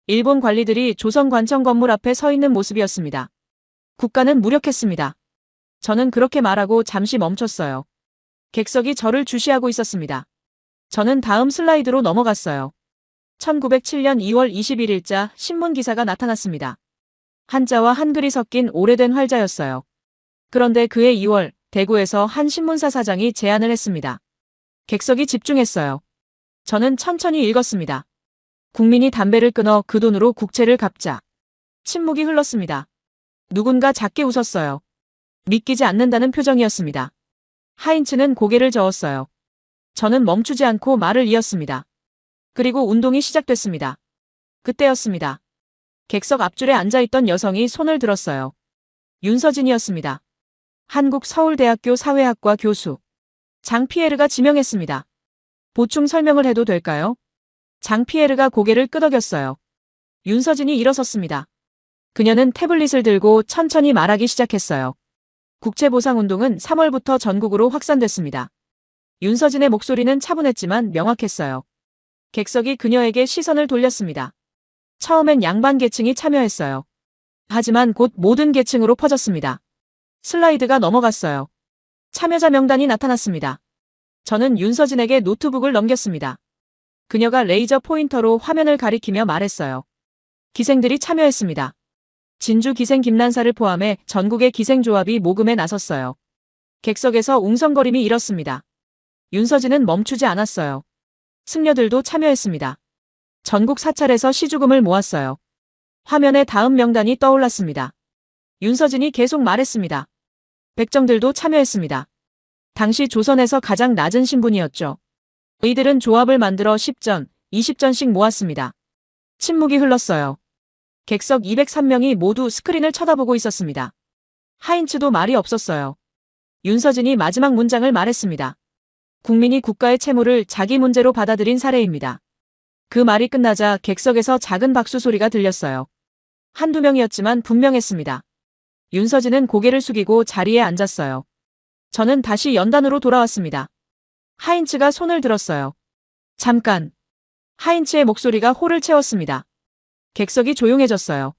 일본 관리들이 조선관청 건물 앞에 서 있는 모습이었습니다. 국가는 무력했습니다. 저는 그렇게 말하고 잠시 멈췄어요. 객석이 저를 주시하고 있었습니다. 저는 다음 슬라이드로 넘어갔어요. 1907년 2월 21일자 신문 기사가 나타났습니다. 한자와 한글이 섞인 오래된 활자였어요. 그런데 그해 2월 대구에서 한 신문사 사장이 제안을 했습니다. 객석이 집중했어요. 저는 천천히 읽었습니다. 국민이 담배를 끊어 그 돈으로 국채를 갚자. 침묵이 흘렀습니다. 누군가 작게 웃었어요. 믿기지 않는다는 표정이었습니다. 하인츠는 고개를 저었어요. 저는 멈추지 않고 말을 이었습니다. 그리고 운동이 시작됐습니다. 그때였습니다. 객석 앞줄에 앉아있던 여성이 손을 들었어요. 윤서진이었습니다. 한국 서울대학교 사회학과 교수. 장피에르가 지명했습니다. 보충 설명을 해도 될까요? 장피에르가 고개를 끄덕였어요. 윤서진이 일어섰습니다. 그녀는 태블릿을 들고 천천히 말하기 시작했어요. 국채보상운동은 3월부터 전국으로 확산됐습니다. 윤서진의 목소리는 차분했지만 명확했어요. 객석이 그녀에게 시선을 돌렸습니다. 처음엔 양반 계층이 참여했어요. 하지만 곧 모든 계층으로 퍼졌습니다. 슬라이드가 넘어갔어요. 참여자 명단이 나타났습니다. 저는 윤서진에게 노트북을 넘겼습니다. 그녀가 레이저 포인터로 화면을 가리키며 말했어요. 기생들이 참여했습니다. 진주 기생 김난사를 포함해 전국의 기생조합이 모금에 나섰어요. 객석에서 웅성거림이 일었습니다. 윤서진은 멈추지 않았어요. 승려들도 참여했습니다. 전국 사찰에서 시주금을 모았어요. 화면에 다음 명단이 떠올랐습니다. 윤서진이 계속 말했습니다. 백정들도 참여했습니다. 당시 조선에서 가장 낮은 신분이었죠. 이들은 조합을 만들어 10전, 20전씩 모았습니다. 침묵이 흘렀어요. 객석 203명이 모두 스크린을 쳐다보고 있었습니다. 하인츠도 말이 없었어요. 윤서진이 마지막 문장을 말했습니다. 국민이 국가의 채무를 자기 문제로 받아들인 사례입니다. 그 말이 끝나자 객석에서 작은 박수 소리가 들렸어요. 한두 명이었지만 분명했습니다. 윤서진은 고개를 숙이고 자리에 앉았어요. 저는 다시 연단으로 돌아왔습니다. 하인츠가 손을 들었어요. 잠깐. 하인츠의 목소리가 홀을 채웠습니다. 객석이 조용해졌어요.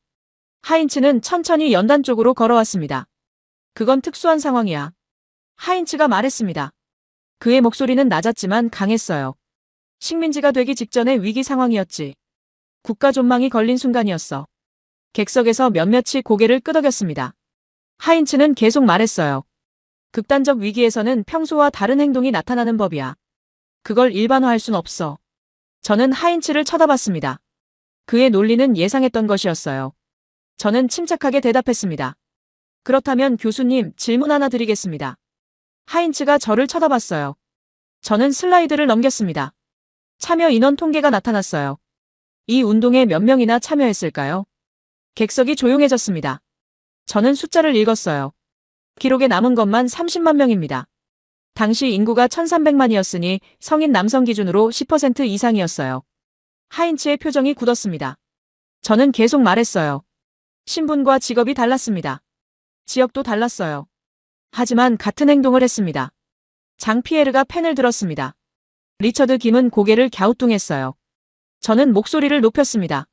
하인츠는 천천히 연단 쪽으로 걸어왔습니다. 그건 특수한 상황이야. 하인츠가 말했습니다. 그의 목소리는 낮았지만 강했어요. 식민지가 되기 직전의 위기 상황이었지. 국가 존망이 걸린 순간이었어. 객석에서 몇몇이 고개를 끄덕였습니다. 하인츠는 계속 말했어요. 극단적 위기에서는 평소와 다른 행동이 나타나는 법이야. 그걸 일반화할 순 없어. 저는 하인츠를 쳐다봤습니다. 그의 논리는 예상했던 것이었어요. 저는 침착하게 대답했습니다. 그렇다면 교수님, 질문 하나 드리겠습니다. 하인츠가 저를 쳐다봤어요. 저는 슬라이드를 넘겼습니다. 참여 인원 통계가 나타났어요. 이 운동에 몇 명이나 참여했을까요? 객석이 조용해졌습니다. 저는 숫자를 읽었어요. 기록에 남은 것만 30만 명입니다. 당시 인구가 1300만이었으니 성인 남성 기준으로 10% 이상이었어요. 하인츠의 표정이 굳었습니다. 저는 계속 말했어요. 신분과 직업이 달랐습니다. 지역도 달랐어요. 하지만 같은 행동을 했습니다. 장 피에르가 펜을 들었습니다. 리처드 김은 고개를 갸우뚱했어요. 저는 목소리를 높였습니다.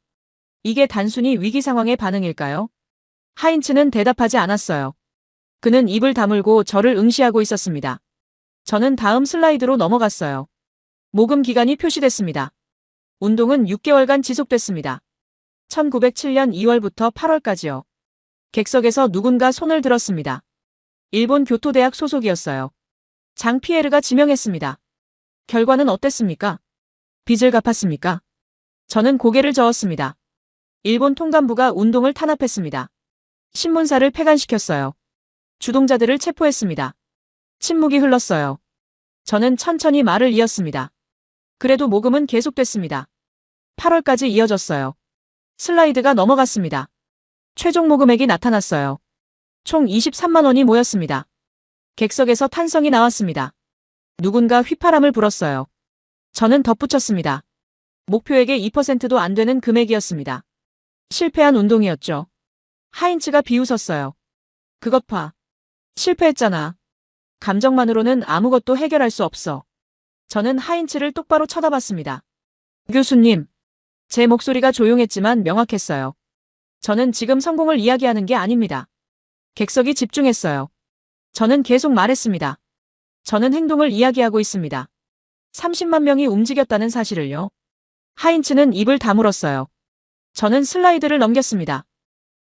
이게 단순히 위기 상황의 반응일까요? 하인츠는 대답하지 않았어요. 그는 입을 다물고 저를 응시하고 있었습니다. 저는 다음 슬라이드로 넘어갔어요. 모금 기간이 표시됐습니다. 운동은 6개월간 지속됐습니다. 1907년 2월부터 8월까지요. 객석에서 누군가 손을 들었습니다. 일본 교토대학 소속이었어요. 장 피에르가 지명했습니다. 결과는 어땠습니까? 빚을 갚았습니까? 저는 고개를 저었습니다. 일본 통감부가 운동을 탄압했습니다. 신문사를 폐간시켰어요. 주동자들을 체포했습니다. 침묵이 흘렀어요. 저는 천천히 말을 이었습니다. 그래도 모금은 계속됐습니다. 8월까지 이어졌어요. 슬라이드가 넘어갔습니다. 최종 모금액이 나타났어요. 총 23만 원이 모였습니다. 객석에서 탄성이 나왔습니다. 누군가 휘파람을 불었어요. 저는 덧붙였습니다. 목표액의 2%도 안 되는 금액이었습니다. 실패한 운동이었죠. 하인츠가 비웃었어요. 그것 봐. 실패했잖아. 감정만으로는 아무것도 해결할 수 없어. 저는 하인츠를 똑바로 쳐다봤습니다. 교수님. 제 목소리가 조용했지만 명확했어요. 저는 지금 성공을 이야기하는 게 아닙니다. 객석이 집중했어요. 저는 계속 말했습니다. 저는 행동을 이야기하고 있습니다. 30만 명이 움직였다는 사실을요. 하인츠는 입을 다물었어요. 저는 슬라이드를 넘겼습니다.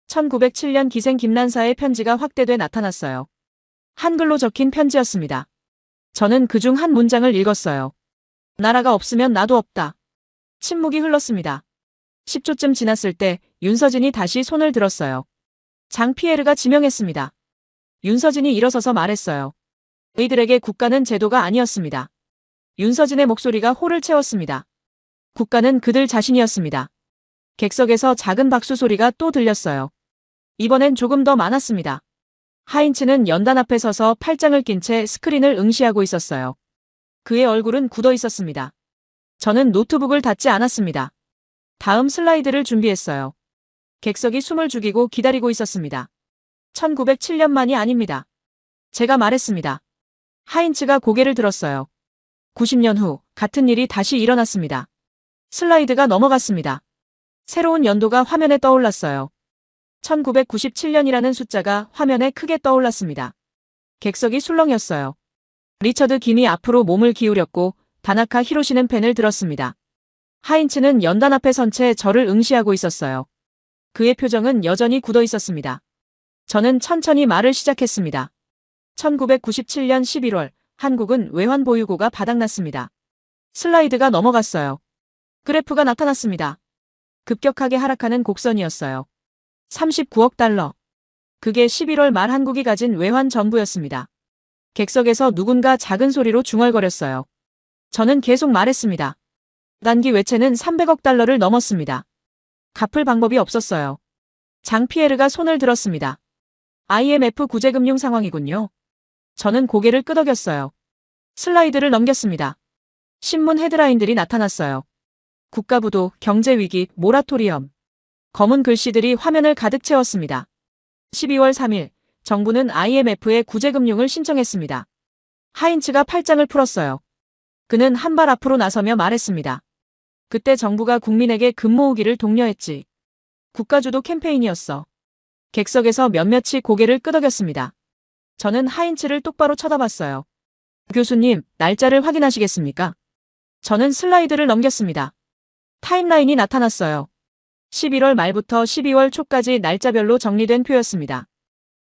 1907년 기생 김난사의 편지가 확대돼 나타났어요. 한글로 적힌 편지였습니다. 저는 그중 한 문장을 읽었어요. 나라가 없으면 나도 없다. 침묵이 흘렀습니다. 10초쯤 지났을 때 윤서진이 다시 손을 들었어요. 장 피에르가 지명했습니다. 윤서진이 일어서서 말했어요. 의들에게 국가는 제도가 아니었습니다. 윤서진의 목소리가 홀을 채웠습니다. 국가는 그들 자신이었습니다. 객석에서 작은 박수 소리가 또 들렸어요. 이번엔 조금 더 많았습니다. 하인츠는 연단 앞에 서서 팔짱을 낀 채 스크린을 응시하고 있었어요. 그의 얼굴은 굳어 있었습니다. 저는 노트북을 닫지 않았습니다. 다음 슬라이드를 준비했어요. 객석이 숨을 죽이고 기다리고 있었습니다. 1907년만이 아닙니다. 제가 말했습니다. 하인츠가 고개를 들었어요. 90년 후 같은 일이 다시 일어났습니다. 슬라이드가 넘어갔습니다. 새로운 연도가 화면에 떠올랐어요. 1997년이라는 숫자가 화면에 크게 떠올랐습니다. 객석이 술렁였어요. 리처드 김이 앞으로 몸을 기울였고 다나카 히로시는 펜을 들었습니다. 하인츠는 연단 앞에 선 채 저를 응시하고 있었어요. 그의 표정은 여전히 굳어 있었습니다. 저는 천천히 말을 시작했습니다. 1997년 11월 한국은 외환 보유고가 바닥났습니다. 슬라이드가 넘어갔어요. 그래프가 나타났습니다. 급격하게 하락하는 곡선이었어요. 39억 달러. 그게 11월 말 한국이 가진 외환 전부였습니다. 객석에서 누군가 작은 소리로 중얼거렸어요. 저는 계속 말했습니다. 단기 외채는 300억 달러를 넘었습니다. 갚을 방법이 없었어요. 장 피에르가 손을 들었습니다. IMF 구제금융 상황이군요. 저는 고개를 끄덕였어요. 슬라이드를 넘겼습니다. 신문 헤드라인들이 나타났어요. 국가부도, 경제위기, 모라토리엄. 검은 글씨들이 화면을 가득 채웠습니다. 12월 3일, 정부는 IMF에 구제금융을 신청했습니다. 하인츠가 팔짱을 풀었어요. 그는 한 발 앞으로 나서며 말했습니다. 그때 정부가 국민에게 금 모으기를 독려했지. 국가주도 캠페인이었어. 객석에서 몇몇이 고개를 끄덕였습니다. 저는 하인츠를 똑바로 쳐다봤어요. 교수님, 날짜를 확인하시겠습니까? 저는 슬라이드를 넘겼습니다. 타임라인이 나타났어요. 11월 말부터 12월 초까지 날짜별로 정리된 표였습니다.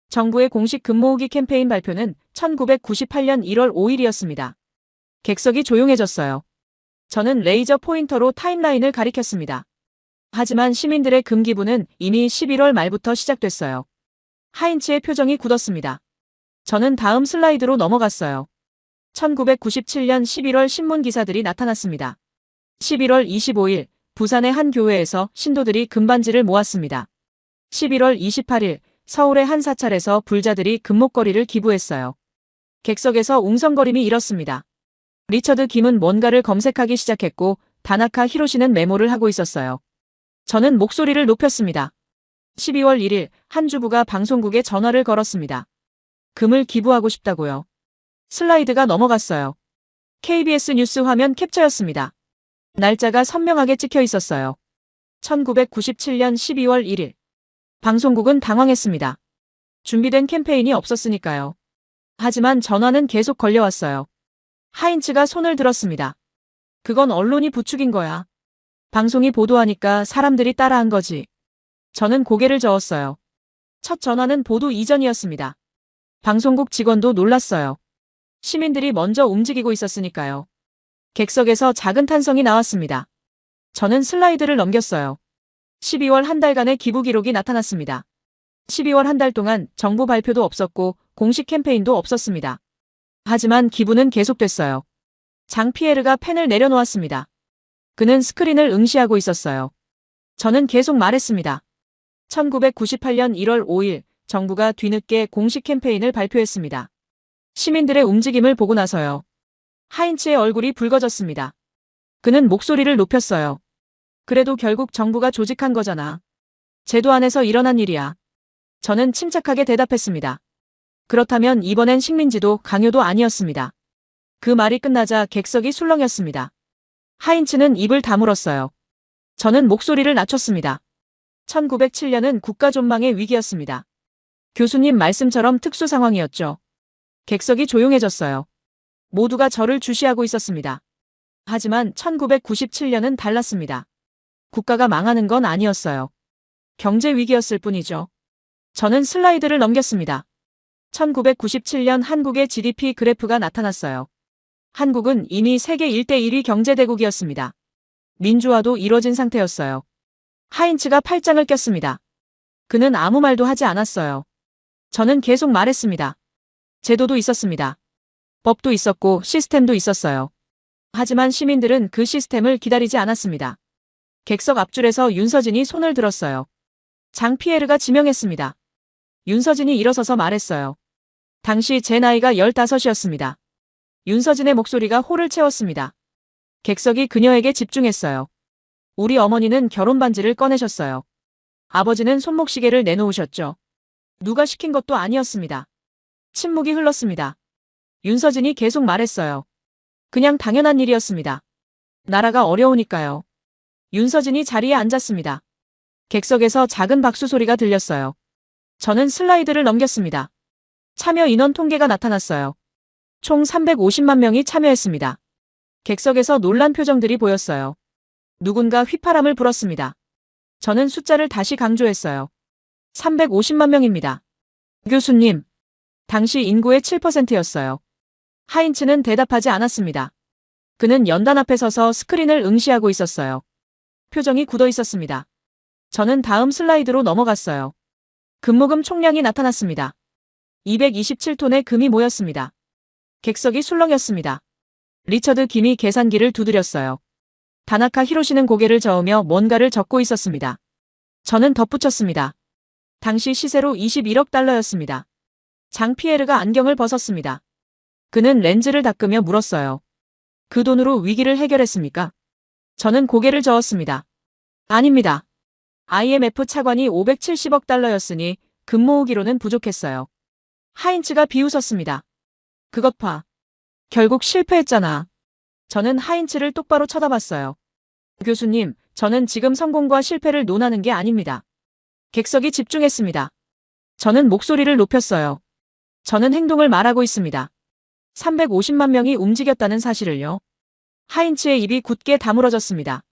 정부의 공식 금모으기 캠페인 발표는 1998년 1월 5일이었습니다. 객석이 조용해졌어요. 저는 레이저 포인터로 타임라인을 가리켰습니다. 하지만 시민들의 금기부는 이미 11월 말부터 시작됐어요. 하인츠의 표정이 굳었습니다. 저는 다음 슬라이드로 넘어갔어요. 1997년 11월 신문 기사들이 나타났습니다. 11월 25일 부산의 한 교회에서 신도들이 금반지를 모았습니다. 11월 28일 서울의 한 사찰에서 불자들이 금목걸이를 기부했어요. 객석에서 웅성거림이 일었습니다. 리처드 김은 뭔가를 검색하기 시작했고 다나카 히로시는 메모를 하고 있었어요. 저는 목소리를 높였습니다. 12월 1일 한 주부가 방송국에 전화를 걸었습니다. 금을 기부하고 싶다고요. 슬라이드가 넘어갔어요. KBS 뉴스 화면 캡처였습니다. 날짜가 선명하게 찍혀 있었어요. 1997년 12월 1일. 방송국은 당황했습니다. 준비된 캠페인이 없었으니까요. 하지만 전화는 계속 걸려왔어요. 하인츠가 손을 들었습니다. 그건 언론이 부추긴 거야. 방송이 보도하니까 사람들이 따라한 거지. 저는 고개를 저었어요. 첫 전화는 보도 이전이었습니다. 방송국 직원도 놀랐어요. 시민들이 먼저 움직이고 있었으니까요. 객석에서 작은 탄성이 나왔습니다. 저는 슬라이드를 넘겼어요. 12월 한 달간의 기부 기록이 나타났습니다. 12월 한 달 동안 정부 발표도 없었고 공식 캠페인도 없었습니다. 하지만 기부는 계속됐어요. 장 피에르가 펜을 내려놓았습니다. 그는 스크린을 응시하고 있었어요. 저는 계속 말했습니다. 1998년 1월 5일 정부가 뒤늦게 공식 캠페인을 발표했습니다. 시민들의 움직임을 보고 나서요. 하인츠의 얼굴이 붉어졌습니다. 그는 목소리를 높였어요. 그래도 결국 정부가 조직한 거잖아. 제도 안에서 일어난 일이야. 저는 침착하게 대답했습니다. 그렇다면 이번엔 식민지도 강요도 아니었습니다. 그 말이 끝나자 객석이 술렁였습니다. 하인츠는 입을 다물었어요. 저는 목소리를 낮췄습니다. 1907년은 국가존망의 위기였습니다. 교수님 말씀처럼 특수 상황이었죠. 객석이 조용해졌어요. 모두가 저를 주시하고 있었습니다. 하지만 1997년은 달랐습니다. 국가가 망하는 건 아니었어요. 경제 위기였을 뿐이죠. 저는 슬라이드를 넘겼습니다. 1997년 한국의 GDP 그래프가 나타났어요. 한국은 이미 세계 1대 1위 경제대국이었습니다. 민주화도 이뤄진 상태였어요. 하인츠가 팔짱을 꼈습니다. 그는 아무 말도 하지 않았어요. 저는 계속 말했습니다. 제도도 있었습니다. 법도 있었고 시스템도 있었어요. 하지만 시민들은 그 시스템을 기다리지 않았습니다. 객석 앞줄에서 윤서진이 손을 들었어요. 장 피에르가 지명했습니다. 윤서진이 일어서서 말했어요. 당시 제 나이가 15이었습니다. 윤서진의 목소리가 홀을 채웠습니다. 객석이 그녀에게 집중했어요. 우리 어머니는 결혼 반지를 꺼내셨어요. 아버지는 손목시계를 내놓으셨죠. 누가 시킨 것도 아니었습니다. 침묵이 흘렀습니다. 윤서진이 계속 말했어요. 그냥 당연한 일이었습니다. 나라가 어려우니까요. 윤서진이 자리에 앉았습니다. 객석에서 작은 박수 소리가 들렸어요. 저는 슬라이드를 넘겼습니다. 참여 인원 통계가 나타났어요. 총 350만 명이 참여했습니다. 객석에서 놀란 표정들이 보였어요. 누군가 휘파람을 불었습니다. 저는 숫자를 다시 강조했어요. 350만 명입니다. 교수님, 당시 인구의 7%였어요. 하인츠는 대답하지 않았습니다. 그는 연단 앞에 서서 스크린을 응시하고 있었어요. 표정이 굳어 있었습니다. 저는 다음 슬라이드로 넘어갔어요. 금모금 총량이 나타났습니다. 227톤의 금이 모였습니다. 객석이 술렁였습니다. 리처드 김이 계산기를 두드렸어요. 다나카 히로시는 고개를 저으며 뭔가를 적고 있었습니다. 저는 덧붙였습니다. 당시 시세로 21억 달러였습니다. 장 피에르가 안경을 벗었습니다. 그는 렌즈를 닦으며 물었어요. 그 돈으로 위기를 해결했습니까? 저는 고개를 저었습니다. 아닙니다. IMF 차관이 570억 달러였으니 금 모으기로는 부족했어요. 하인츠가 비웃었습니다. 그것 봐. 결국 실패했잖아. 저는 하인츠를 똑바로 쳐다봤어요. 교수님, 저는 지금 성공과 실패를 논하는 게 아닙니다. 객석이 집중했습니다. 저는 목소리를 높였어요. 저는 행동을 말하고 있습니다. 350만 명이 움직였다는 사실을요. 하인츠의 입이 굳게 다물어졌습니다.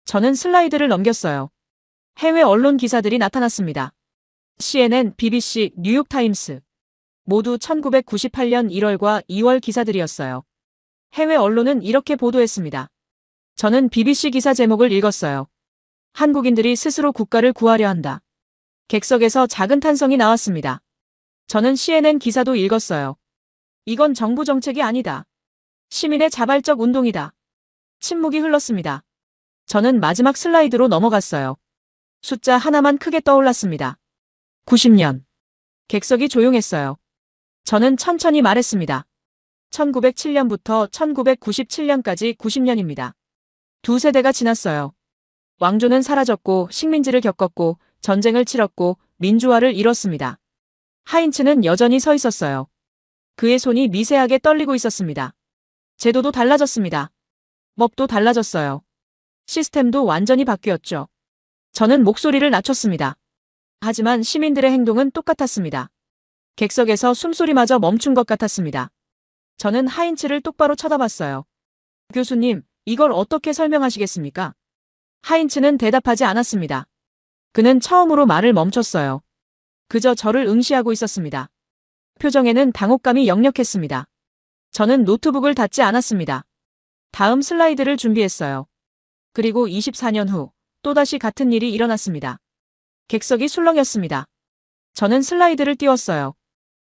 저는 슬라이드를 넘겼어요. 해외 언론 기사들이 나타났습니다. CNN, BBC, 뉴욕타임스. 모두 1998년 1월과 2월 기사들이었어요. 해외 언론은 이렇게 보도했습니다. 저는 BBC 기사 제목을 읽었어요. 한국인들이 스스로 국가를 구하려 한다. 객석에서 작은 탄성이 나왔습니다. 저는 CNN 기사도 읽었어요. 이건 정부 정책이 아니다. 시민의 자발적 운동이다. 침묵이 흘렀습니다. 저는 마지막 슬라이드로 넘어갔어요. 숫자 하나만 크게 떠올랐습니다. 90년. 객석이 조용했어요. 저는 천천히 말했습니다. 1907년부터 1997년까지 90년입니다. 두 세대가 지났어요. 왕조는 사라졌고 식민지를 겪었고 전쟁을 치렀고 민주화를 이뤘습니다. 하인츠는 여전히 서 있었어요. 그의 손이 미세하게 떨리고 있었습니다. 제도도 달라졌습니다. 법도 달라졌어요. 시스템도 완전히 바뀌었죠. 저는 목소리를 낮췄습니다. 하지만 시민들의 행동은 똑같았습니다. 객석에서 숨소리마저 멈춘 것 같았습니다. 저는 하인츠를 똑바로 쳐다봤어요. 교수님, 이걸 어떻게 설명하시겠습니까? 하인츠는 대답하지 않았습니다. 그는 처음으로 말을 멈췄어요. 그저 저를 응시하고 있었습니다. 표정에는 당혹감이 역력했습니다. 저는 노트북을 닫지 않았습니다. 다음 슬라이드를 준비했어요. 그리고 24년 후 또다시 같은 일이 일어났습니다. 객석이 술렁였습니다. 저는 슬라이드를 띄웠어요.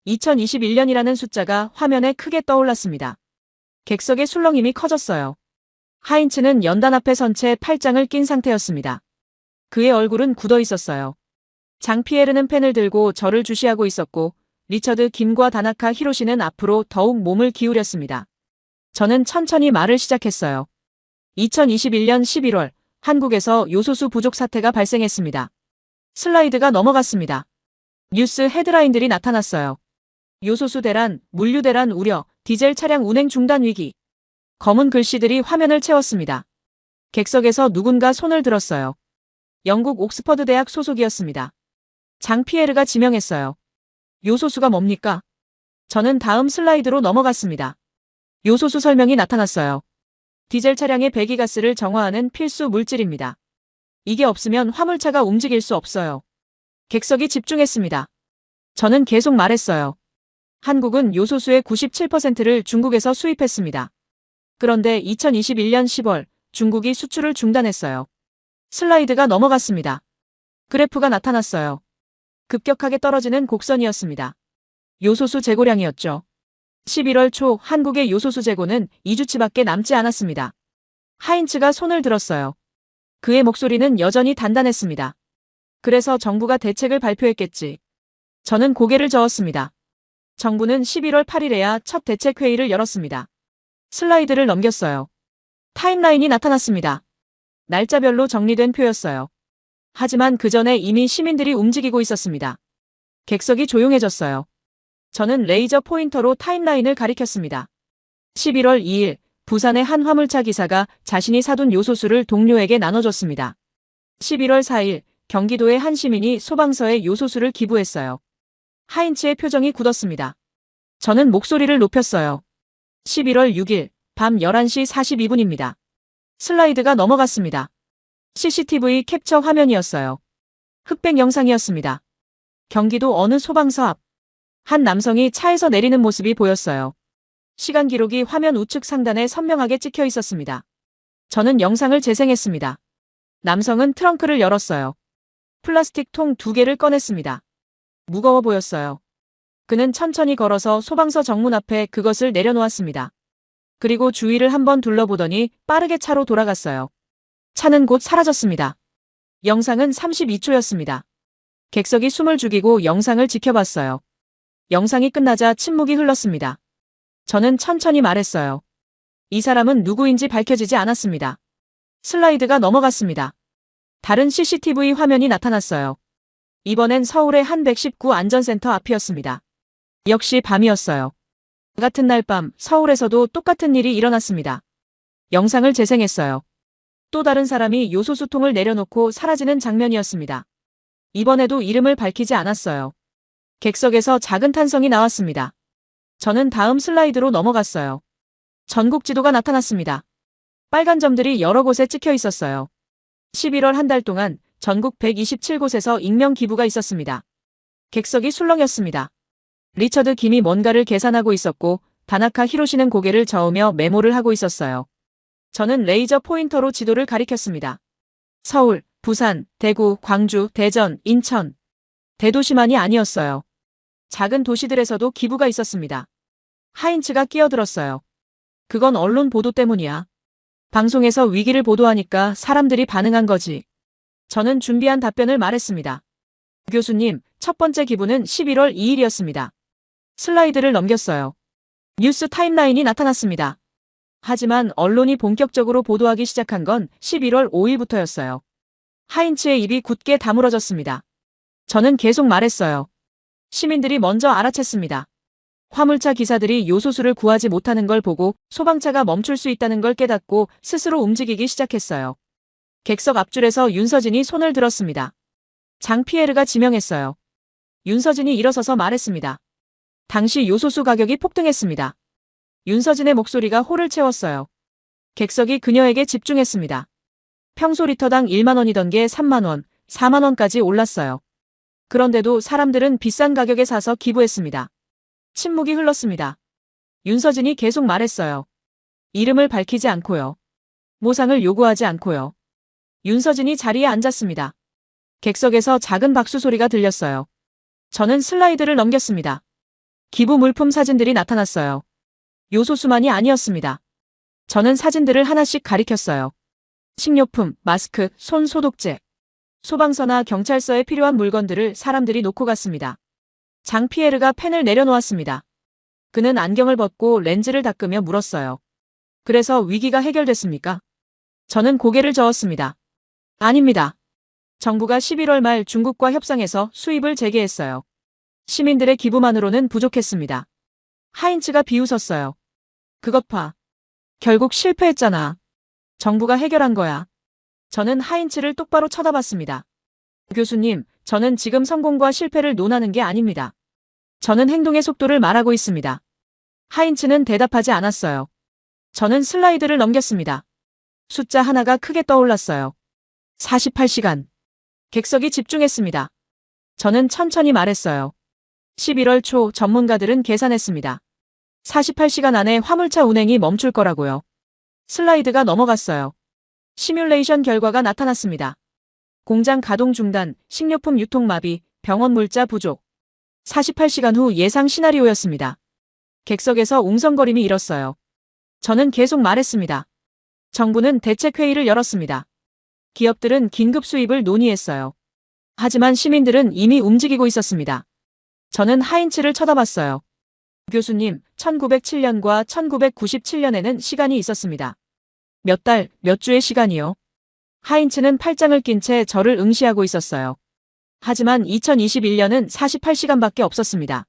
2021년이라는 숫자가 화면에 크게 떠올랐습니다. 객석의 술렁임이 커졌어요. 하인츠는 연단 앞에 선 채 팔짱을 낀 상태였습니다. 그의 얼굴은 굳어 있었어요. 장피에르는 펜을 들고 저를 주시하고 있었고 리처드 김과 다나카 히로시는 앞으로 더욱 몸을 기울였습니다. 저는 천천히 말을 시작했어요. 2021년 11월 한국에서 요소수 부족 사태가 발생했습니다. 슬라이드가 넘어갔습니다. 뉴스 헤드라인들이 나타났어요. 요소수 대란, 물류 대란 우려, 디젤 차량 운행 중단 위기. 검은 글씨들이 화면을 채웠습니다. 객석에서 누군가 손을 들었어요. 영국 옥스퍼드 대학 소속이었습니다. 장피에르가 지명했어요. 요소수가 뭡니까? 저는 다음 슬라이드로 넘어갔습니다. 요소수 설명이 나타났어요. 디젤 차량의 배기가스를 정화하는 필수 물질입니다. 이게 없으면 화물차가 움직일 수 없어요. 객석이 집중했습니다. 저는 계속 말했어요. 한국은 요소수의 97%를 중국에서 수입했습니다. 그런데 2021년 10월 중국이 수출을 중단했어요. 슬라이드가 넘어갔습니다. 그래프가 나타났어요. 급격하게 떨어지는 곡선이었습니다. 요소수 재고량이었죠. 11월 초 한국의 요소수 재고는 2주치밖에 남지 않았습니다. 하인츠가 손을 들었어요. 그의 목소리는 여전히 단단했습니다. 그래서 정부가 대책을 발표했겠지. 저는 고개를 저었습니다. 정부는 11월 8일에야 첫 대책회의를 열었습니다. 슬라이드를 넘겼어요. 타임라인이 나타났습니다. 날짜별로 정리된 표였어요. 하지만 그 전에 이미 시민들이 움직이고 있었습니다. 객석이 조용해졌어요. 저는 레이저 포인터로 타임라인을 가리켰습니다. 11월 2일 부산의 한 화물차 기사가 자신이 사둔 요소수를 동료에게 나눠줬습니다. 11월 4일 경기도의 한 시민이 소방서에 요소수를 기부했어요. 하인츠의 표정이 굳었습니다. 저는 목소리를 높였어요. 11월 6일 밤 11시 42분입니다. 슬라이드가 넘어갔습니다. CCTV 캡처 화면이었어요. 흑백 영상이었습니다. 경기도 어느 소방서 앞. 한 남성이 차에서 내리는 모습이 보였어요. 시간 기록이 화면 우측 상단에 선명하게 찍혀 있었습니다. 저는 영상을 재생했습니다. 남성은 트렁크를 열었어요. 플라스틱 통 2개를 꺼냈습니다. 무거워 보였어요. 그는 천천히 걸어서 소방서 정문 앞에 그것을 내려놓았습니다. 그리고 주위를 한번 둘러보더니 빠르게 차로 돌아갔어요. 차는 곧 사라졌습니다. 영상은 32초였습니다. 객석이 숨을 죽이고 영상을 지켜봤어요. 영상이 끝나자 침묵이 흘렀습니다. 저는 천천히 말했어요. 이 사람은 누구인지 밝혀지지 않았습니다. 슬라이드가 넘어갔습니다. 다른 CCTV 화면이 나타났어요. 이번엔 서울의 한 119 안전센터 앞이었습니다. 역시 밤이었어요. 같은 날 밤 서울에서도 똑같은 일이 일어났습니다. 영상을 재생했어요. 또 다른 사람이 요소수통을 내려놓고 사라지는 장면이었습니다. 이번에도 이름을 밝히지 않았어요. 객석에서 작은 탄성이 나왔습니다. 저는 다음 슬라이드로 넘어갔어요. 전국 지도가 나타났습니다. 빨간 점들이 여러 곳에 찍혀 있었어요. 11월 한 달 동안 전국 127곳에서 익명 기부가 있었습니다. 객석이 술렁였습니다. 리처드 김이 뭔가를 계산하고 있었고 다나카 히로시는 고개를 저으며 메모를 하고 있었어요. 저는 레이저 포인터로 지도를 가리켰습니다. 서울, 부산, 대구, 광주, 대전, 인천. 대도시만이 아니었어요. 작은 도시들에서도 기부가 있었습니다. 하인츠가 끼어들었어요. 그건 언론 보도 때문이야. 방송에서 위기를 보도하니까 사람들이 반응한 거지. 저는 준비한 답변을 말했습니다. 교수님, 첫 번째 기부는 11월 2일이었습니다. 슬라이드를 넘겼어요. 뉴스 타임라인이 나타났습니다. 하지만 언론이 본격적으로 보도하기 시작한 건 11월 5일부터였어요. 하인츠의 입이 굳게 다물어졌습니다. 저는 계속 말했어요. 시민들이 먼저 알아챘습니다. 화물차 기사들이 요소수를 구하지 못하는 걸 보고 소방차가 멈출 수 있다는 걸 깨닫고 스스로 움직이기 시작했어요. 객석 앞줄에서 윤서진이 손을 들었습니다. 장피에르가 지명했어요. 윤서진이 일어서서 말했습니다. 당시 요소수 가격이 폭등했습니다. 윤서진의 목소리가 홀을 채웠어요. 객석이 그녀에게 집중했습니다. 평소 리터당 1만 원이던 게 3만 원, 4만 원까지 올랐어요. 그런데도 사람들은 비싼 가격에 사서 기부했습니다. 침묵이 흘렀습니다. 윤서진이 계속 말했어요. 이름을 밝히지 않고요. 모상을 요구하지 않고요. 윤서진이 자리에 앉았습니다. 객석에서 작은 박수 소리가 들렸어요. 저는 슬라이드를 넘겼습니다. 기부 물품 사진들이 나타났어요. 요소수만이 아니었습니다. 저는 사진들을 하나씩 가리켰어요. 식료품, 마스크, 손 소독제, 소방서나 경찰서에 필요한 물건들을 사람들이 놓고 갔습니다. 장피에르가 펜을 내려놓았습니다. 그는 안경을 벗고 렌즈를 닦으며 물었어요. 그래서 위기가 해결됐습니까? 저는 고개를 저었습니다. 아닙니다. 정부가 11월 말 중국과 협상해서 수입을 재개했어요. 시민들의 기부만으로는 부족했습니다. 하인츠가 비웃었어요. 그것 봐. 결국 실패했잖아. 정부가 해결한 거야. 저는 하인츠를 똑바로 쳐다봤습니다. 교수님, 저는 지금 성공과 실패를 논하는 게 아닙니다. 저는 행동의 속도를 말하고 있습니다. 하인츠는 대답하지 않았어요. 저는 슬라이드를 넘겼습니다. 숫자 하나가 크게 떠올랐어요. 48시간. 객석이 집중했습니다. 저는 천천히 말했어요. 11월 초 전문가들은 계산했습니다. 48시간 안에 화물차 운행이 멈출 거라고요. 슬라이드가 넘어갔어요. 시뮬레이션 결과가 나타났습니다. 공장 가동 중단, 식료품 유통 마비, 병원 물자 부족. 48시간 후 예상 시나리오였습니다. 객석에서 웅성거림이 일었어요. 저는 계속 말했습니다. 정부는 대책회의를 열었습니다. 기업들은 긴급 수입을 논의했어요. 하지만 시민들은 이미 움직이고 있었습니다. 저는 하인츠를 쳐다봤어요. 교수님, 1907년과 1997년에는 시간이 있었습니다. 몇 달, 몇 주의 시간이요? 하인츠는 팔짱을 낀 채 저를 응시하고 있었어요. 하지만 2021년은 48시간밖에 없었습니다.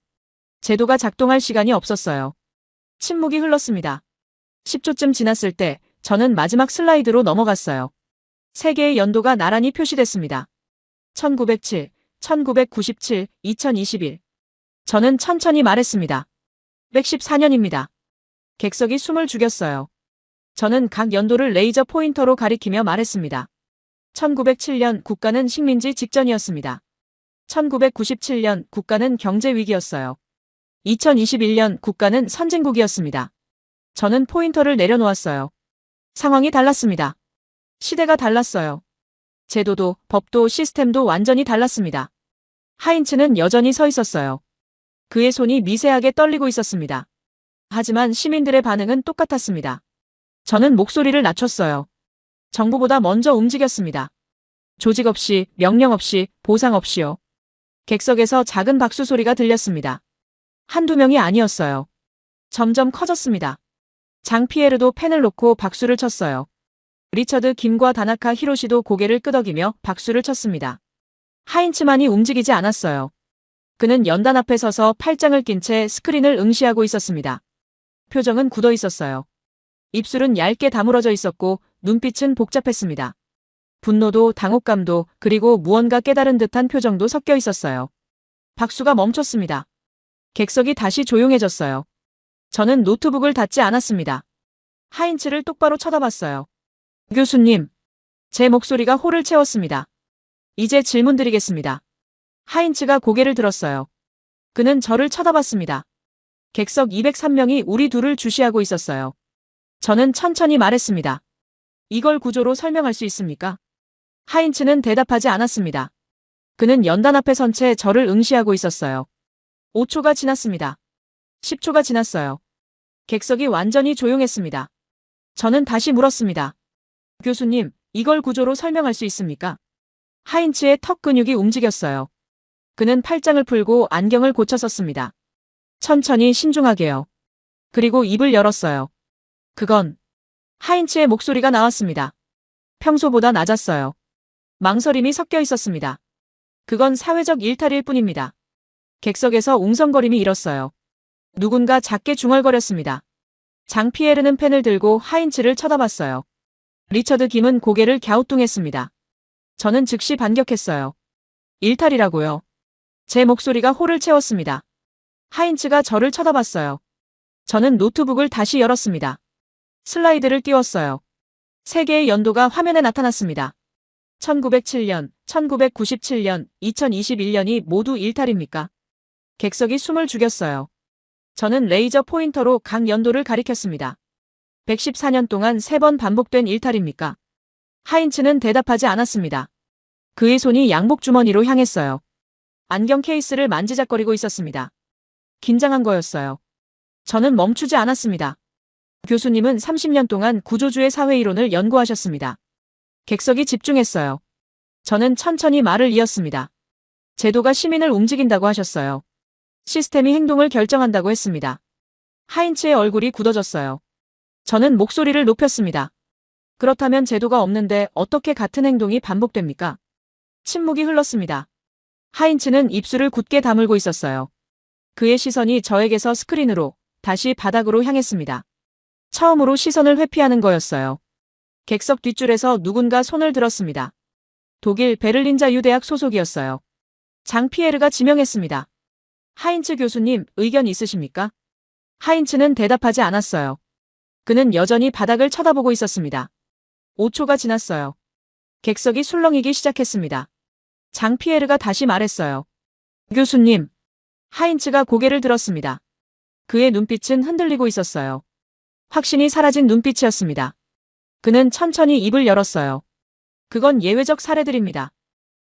제도가 작동할 시간이 없었어요. 침묵이 흘렀습니다. 10초쯤 지났을 때 저는 마지막 슬라이드로 넘어갔어요. 세 개의 연도가 나란히 표시됐습니다. 1907, 1997, 2021. 저는 천천히 말했습니다. 114년입니다. 객석이 숨을 죽였어요. 저는 각 연도를 레이저 포인터로 가리키며 말했습니다. 1907년 국가는 식민지 직전이었습니다. 1997년 국가는 경제 위기였어요. 2021년 국가는 선진국이었습니다. 저는 포인터를 내려놓았어요. 상황이 달랐습니다. 시대가 달랐어요. 제도도, 법도, 시스템도 완전히 달랐습니다. 하인츠는 여전히 서 있었어요. 그의 손이 미세하게 떨리고 있었습니다. 하지만 시민들의 반응은 똑같았습니다. 저는 목소리를 낮췄어요. 정부보다 먼저 움직였습니다. 조직 없이, 명령 없이, 보상 없이요. 객석에서 작은 박수 소리가 들렸습니다. 한두 명이 아니었어요. 점점 커졌습니다. 장피에르도 펜을 놓고 박수를 쳤어요. 리처드 김과 다나카 히로시도 고개를 끄덕이며 박수를 쳤습니다. 하인츠만이 움직이지 않았어요. 그는 연단 앞에 서서 팔짱을 낀 채 스크린을 응시하고 있었습니다. 표정은 굳어 있었어요. 입술은 얇게 다물어져 있었고 눈빛은 복잡했습니다. 분노도 당혹감도 그리고 무언가 깨달은 듯한 표정도 섞여 있었어요. 박수가 멈췄습니다. 객석이 다시 조용해졌어요. 저는 노트북을 닫지 않았습니다. 하인츠를 똑바로 쳐다봤어요. 교수님. 제 목소리가 홀을 채웠습니다. 이제 질문드리겠습니다. 하인츠가 고개를 들었어요. 그는 저를 쳐다봤습니다. 객석 203명이 우리 둘을 주시하고 있었어요. 저는 천천히 말했습니다. 이걸 구조로 설명할 수 있습니까? 하인츠는 대답하지 않았습니다. 그는 연단 앞에 선 채 저를 응시하고 있었어요. 5초가 지났습니다. 10초가 지났어요. 객석이 완전히 조용했습니다. 저는 다시 물었습니다. 교수님, 이걸 구조로 설명할 수 있습니까? 하인츠의 턱 근육이 움직였어요. 그는 팔짱을 풀고 안경을 고쳐 썼습니다. 천천히 신중하게요. 그리고 입을 열었어요. 그건 하인츠의 목소리가 나왔습니다. 평소보다 낮았어요. 망설임이 섞여 있었습니다. 그건 사회적 일탈일 뿐입니다. 객석에서 웅성거림이 일었어요. 누군가 작게 중얼거렸습니다. 장피에르는 펜을 들고 하인츠를 쳐다봤어요. 리처드 김은 고개를 갸우뚱했습니다. 저는 즉시 반격했어요. 일탈이라고요. 제 목소리가 홀을 채웠습니다. 하인츠가 저를 쳐다봤어요. 저는 노트북을 다시 열었습니다. 슬라이드를 띄웠어요. 세 개의 연도가 화면에 나타났습니다. 1907년, 1997년, 2021년이 모두 일탈입니까? 객석이 숨을 죽였어요. 저는 레이저 포인터로 각 연도를 가리켰습니다. 114년 동안 3번 반복된 일탈입니까? 하인츠는 대답하지 않았습니다. 그의 손이 양복 주머니로 향했어요. 안경 케이스를 만지작거리고 있었습니다. 긴장한 거였어요. 저는 멈추지 않았습니다. 교수님은 30년 동안 구조주의 사회이론을 연구하셨습니다. 객석이 집중했어요. 저는 천천히 말을 이었습니다. 제도가 시민을 움직인다고 하셨어요. 시스템이 행동을 결정한다고 했습니다. 하인츠의 얼굴이 굳어졌어요. 저는 목소리를 높였습니다. 그렇다면 제도가 없는데 어떻게 같은 행동이 반복됩니까? 침묵이 흘렀습니다. 하인츠는 입술을 굳게 다물고 있었어요. 그의 시선이 저에게서 스크린으로 다시 바닥으로 향했습니다. 처음으로 시선을 회피하는 거였어요. 객석 뒷줄에서 누군가 손을 들었습니다. 독일 베를린 자유대학 소속이었어요. 장피에르가 지명했습니다. 하인츠 교수님, 의견 있으십니까? 하인츠는 대답하지 않았어요. 그는 여전히 바닥을 쳐다보고 있었습니다. 5초가 지났어요. 객석이 술렁이기 시작했습니다. 장피에르가 다시 말했어요. 교수님. 하인츠가 고개를 들었습니다. 그의 눈빛은 흔들리고 있었어요. 확신이 사라진 눈빛이었습니다. 그는 천천히 입을 열었어요. 그건 예외적 사례들입니다.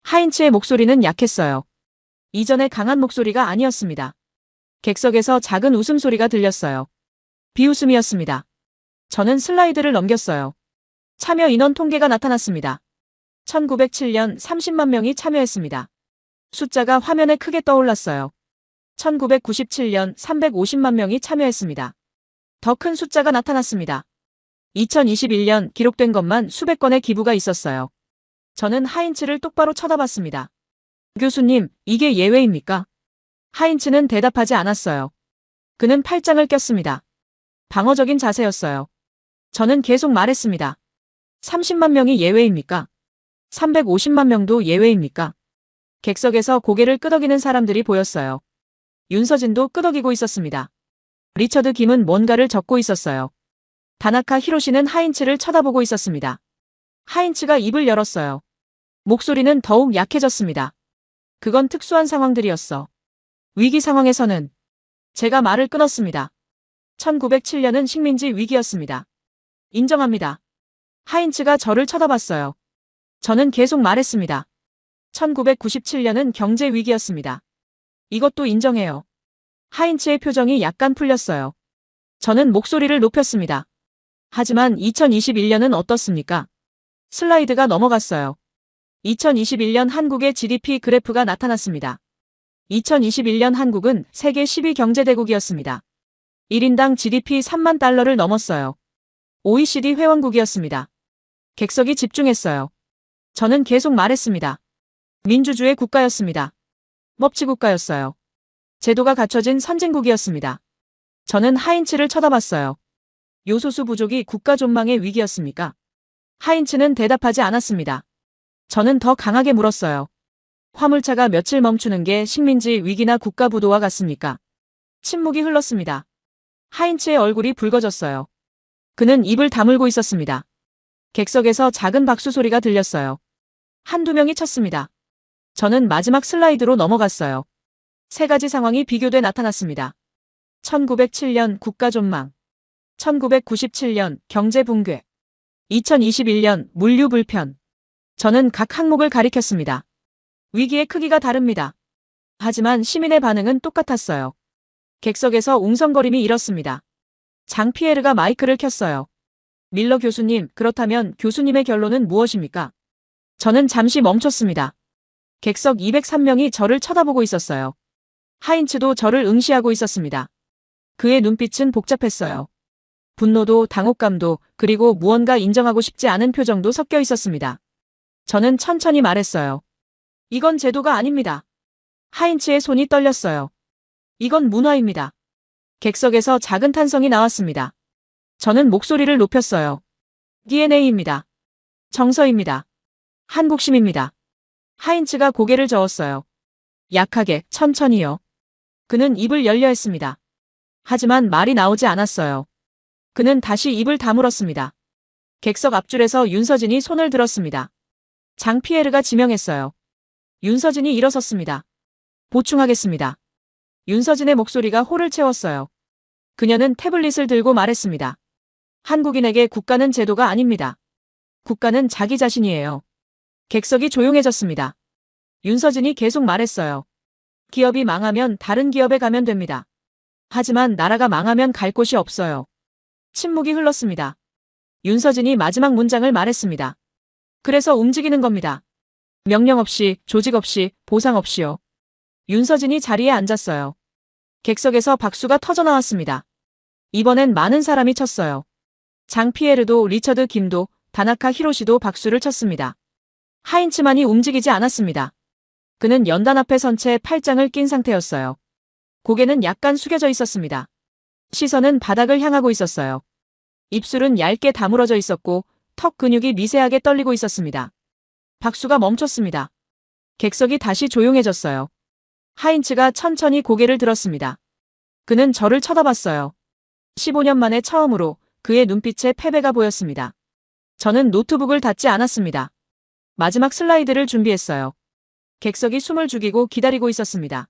하인츠의 목소리는 약했어요. 이전의 강한 목소리가 아니었습니다. 객석에서 작은 웃음소리가 들렸어요. 비웃음이었습니다. 저는 슬라이드를 넘겼어요. 참여 인원 통계가 나타났습니다. 1907년 30만 명이 참여했습니다. 숫자가 화면에 크게 떠올랐어요. 1997년 350만 명이 참여했습니다. 더 큰 숫자가 나타났습니다. 2021년 기록된 것만 수백 건의 기부가 있었어요. 저는 하인츠를 똑바로 쳐다봤습니다. 교수님, 이게 예외입니까? 하인츠는 대답하지 않았어요. 그는 팔짱을 꼈습니다. 방어적인 자세였어요. 저는 계속 말했습니다. 30만 명이 예외입니까? 350만 명도 예외입니까? 객석에서 고개를 끄덕이는 사람들이 보였어요. 윤서진도 끄덕이고 있었습니다. 리처드 김은 뭔가를 적고 있었어요. 다나카 히로시는 하인츠를 쳐다보고 있었습니다. 하인츠가 입을 열었어요. 목소리는 더욱 약해졌습니다. 그건 특수한 상황들이었어. 위기 상황에서는 제가 말을 끊었습니다. 1907년은 식민지 위기였습니다. 인정합니다. 하인츠가 저를 쳐다봤어요. 저는 계속 말했습니다. 1997년은 경제 위기였습니다. 이것도 인정해요. 하인츠의 표정이 약간 풀렸어요. 저는 목소리를 높였습니다. 하지만 2021년은 어떻습니까? 슬라이드가 넘어갔어요. 2021년 한국의 GDP 그래프가 나타났습니다. 2021년 한국은 세계 10위 경제대국이었습니다. 1인당 GDP 3만 달러를 넘었어요. OECD 회원국이었습니다. 객석이 집중했어요. 저는 계속 말했습니다. 민주주의 국가였습니다. 법치국가였어요. 제도가 갖춰진 선진국이었습니다. 저는 하인츠를 쳐다봤어요. 요소수 부족이 국가 존망의 위기였습니까? 하인츠는 대답하지 않았습니다. 저는 더 강하게 물었어요. 화물차가 며칠 멈추는 게 식민지 위기나 국가 부도와 같습니까? 침묵이 흘렀습니다. 하인츠의 얼굴이 붉어졌어요. 그는 입을 다물고 있었습니다. 객석에서 작은 박수 소리가 들렸어요. 한두 명이 쳤습니다. 저는 마지막 슬라이드로 넘어갔어요. 세 가지 상황이 비교돼 나타났습니다. 1907년 국가존망, 1997년 경제붕괴, 2021년 물류불편. 저는 각 항목을 가리켰습니다. 위기의 크기가 다릅니다. 하지만 시민의 반응은 똑같았어요. 객석에서 웅성거림이 일었습니다. 장피에르가 마이크를 켰어요. 밀러 교수님, 그렇다면 교수님의 결론은 무엇입니까? 저는 잠시 멈췄습니다. 객석 203명이 저를 쳐다보고 있었어요. 하인츠도 저를 응시하고 있었습니다. 그의 눈빛은 복잡했어요. 분노도 당혹감도 그리고 무언가 인정하고 싶지 않은 표정도 섞여 있었습니다. 저는 천천히 말했어요. 이건 제도가 아닙니다. 하인츠의 손이 떨렸어요. 이건 문화입니다. 객석에서 작은 탄성이 나왔습니다. 저는 목소리를 높였어요. DNA입니다. 정서입니다. 한국심입니다. 하인츠가 고개를 저었어요. 약하게, 천천히요. 그는 입을 열려 했습니다. 하지만 말이 나오지 않았어요. 그는 다시 입을 다물었습니다. 객석 앞줄에서 윤서진이 손을 들었습니다. 장피에르가 지명했어요. 윤서진이 일어섰습니다. 보충하겠습니다. 윤서진의 목소리가 홀을 채웠어요. 그녀는 태블릿을 들고 말했습니다. 한국인에게 국가는 제도가 아닙니다. 국가는 자기 자신이에요. 객석이 조용해졌습니다. 윤서진이 계속 말했어요. 기업이 망하면 다른 기업에 가면 됩니다. 하지만 나라가 망하면 갈 곳이 없어요. 침묵이 흘렀습니다. 윤서진이 마지막 문장을 말했습니다. 그래서 움직이는 겁니다. 명령 없이, 조직 없이, 보상 없이요. 윤서진이 자리에 앉았어요. 객석에서 박수가 터져나왔습니다. 이번엔 많은 사람이 쳤어요. 장피에르도 리처드 김도 다나카 히로시도 박수를 쳤습니다. 하인츠만이 움직이지 않았습니다. 그는 연단 앞에 선 채 팔짱을 낀 상태였어요. 고개는 약간 숙여져 있었습니다. 시선은 바닥을 향하고 있었어요. 입술은 얇게 다물어져 있었고 턱 근육이 미세하게 떨리고 있었습니다. 박수가 멈췄습니다. 객석이 다시 조용해졌어요. 하인츠가 천천히 고개를 들었습니다. 그는 저를 쳐다봤어요. 15년 만에 처음으로 그의 눈빛에 패배가 보였습니다. 저는 노트북을 닫지 않았습니다. 마지막 슬라이드를 준비했어요. 객석이 숨을 죽이고 기다리고 있었습니다.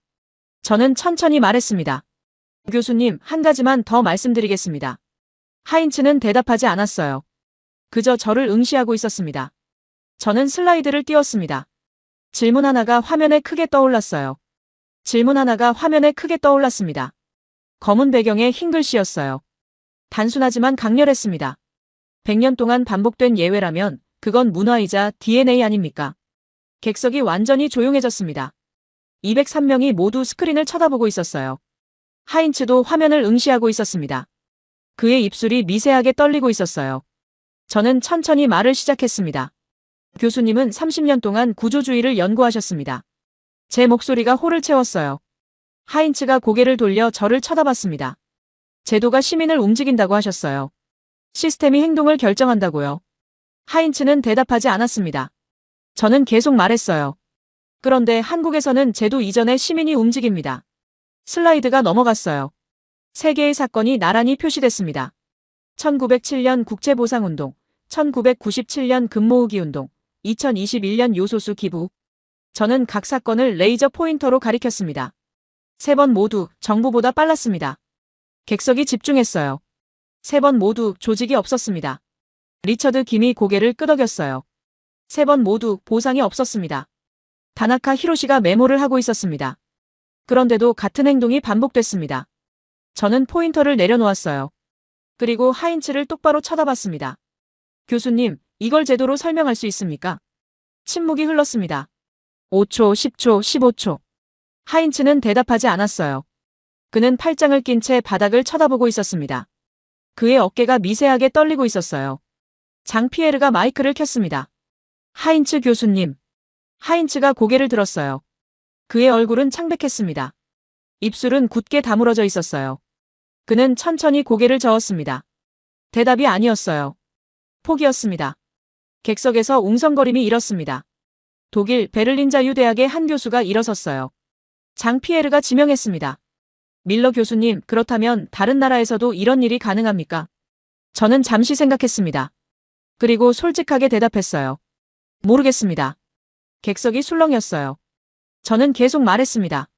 저는 천천히 말했습니다. 교수님, 한 가지만 더 말씀드리겠습니다. 하인츠는 대답하지 않았어요. 그저 저를 응시하고 있었습니다. 저는 슬라이드를 띄웠습니다. 질문 하나가 화면에 크게 떠올랐어요. 질문 하나가 화면에 크게 떠올랐습니다. 검은 배경에 흰 글씨였어요. 단순하지만 강렬했습니다. 100년 동안 반복된 예외라면 그건 문화이자 DNA 아닙니까? 객석이 완전히 조용해졌습니다. 203명이 모두 스크린을 쳐다보고 있었어요. 하인츠도 화면을 응시하고 있었습니다. 그의 입술이 미세하게 떨리고 있었어요. 저는 천천히 말을 시작했습니다. 교수님은 30년 동안 구조주의를 연구하셨습니다. 제 목소리가 홀을 채웠어요. 하인츠가 고개를 돌려 저를 쳐다봤습니다. 제도가 시민을 움직인다고 하셨어요. 시스템이 행동을 결정한다고요. 하인츠는 대답하지 않았습니다. 저는 계속 말했어요. 그런데 한국에서는 제도 이전에 시민이 움직입니다. 슬라이드가 넘어갔어요. 세 개의 사건이 나란히 표시됐습니다. 1907년 국제보상운동, 1997년 금모으기운동, 2021년 요소수 기부. 저는 각 사건을 레이저 포인터로 가리켰습니다. 세 번 모두 정부보다 빨랐습니다. 객석이 집중했어요. 세 번 모두 조직이 없었습니다. 리처드 김이 고개를 끄덕였어요. 세 번 모두 보상이 없었습니다. 다나카 히로시가 메모를 하고 있었습니다. 그런데도 같은 행동이 반복됐습니다. 저는 포인터를 내려놓았어요. 그리고 하인츠를 똑바로 쳐다봤습니다. 교수님, 이걸 제도로 설명할 수 있습니까? 침묵이 흘렀습니다. 5초, 10초, 15초. 하인츠는 대답하지 않았어요. 그는 팔짱을 낀 채 바닥을 쳐다보고 있었습니다. 그의 어깨가 미세하게 떨리고 있었어요. 장피에르가 마이크를 켰습니다. 하인츠 교수님. 하인츠가 고개를 들었어요. 그의 얼굴은 창백했습니다. 입술은 굳게 다물어져 있었어요. 그는 천천히 고개를 저었습니다. 대답이 아니었어요. 포기였습니다. 객석에서 웅성거림이 일었습니다. 독일 베를린 자유대학의 한 교수가 일어섰어요. 장피에르가 지명했습니다. 밀러 교수님, 그렇다면 다른 나라에서도 이런 일이 가능합니까? 저는 잠시 생각했습니다. 그리고 솔직하게 대답했어요. 모르겠습니다. 객석이 술렁였어요. 저는 계속 말했습니다.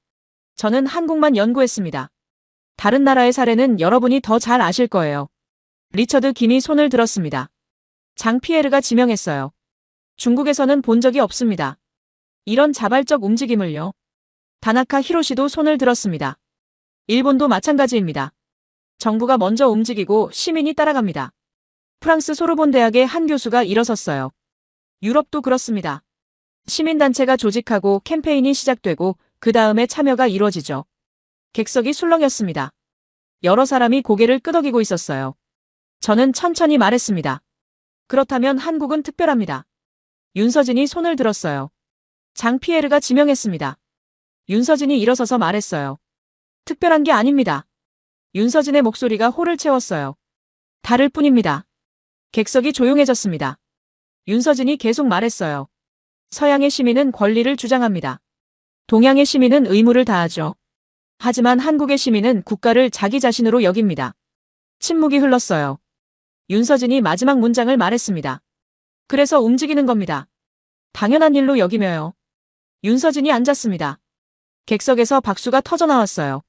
저는 한국만 연구했습니다. 다른 나라의 사례는 여러분이 더 잘 아실 거예요. 리처드 김이 손을 들었습니다. 장 피에르가 지명했어요. 중국에서는 본 적이 없습니다. 이런 자발적 움직임을요. 다나카 히로시도 손을 들었습니다. 일본도 마찬가지입니다. 정부가 먼저 움직이고 시민이 따라갑니다. 프랑스 소르본 대학의 한 교수가 일어섰어요. 유럽도 그렇습니다. 시민단체가 조직하고 캠페인이 시작되고 그 다음에 참여가 이루어지죠. 객석이 술렁였습니다. 여러 사람이 고개를 끄덕이고 있었어요. 저는 천천히 말했습니다. 그렇다면 한국은 특별합니다. 윤서진이 손을 들었어요. 장 피에르가 지명했습니다. 윤서진이 일어서서 말했어요. 특별한 게 아닙니다. 윤서진의 목소리가 홀을 채웠어요. 다를 뿐입니다. 객석이 조용해졌습니다. 윤서진이 계속 말했어요. 서양의 시민은 권리를 주장합니다. 동양의 시민은 의무를 다하죠. 하지만 한국의 시민은 국가를 자기 자신으로 여깁니다. 침묵이 흘렀어요. 윤서진이 마지막 문장을 말했습니다. 그래서 움직이는 겁니다. 당연한 일로 여기며요. 윤서진이 앉았습니다. 객석에서 박수가 터져나왔어요.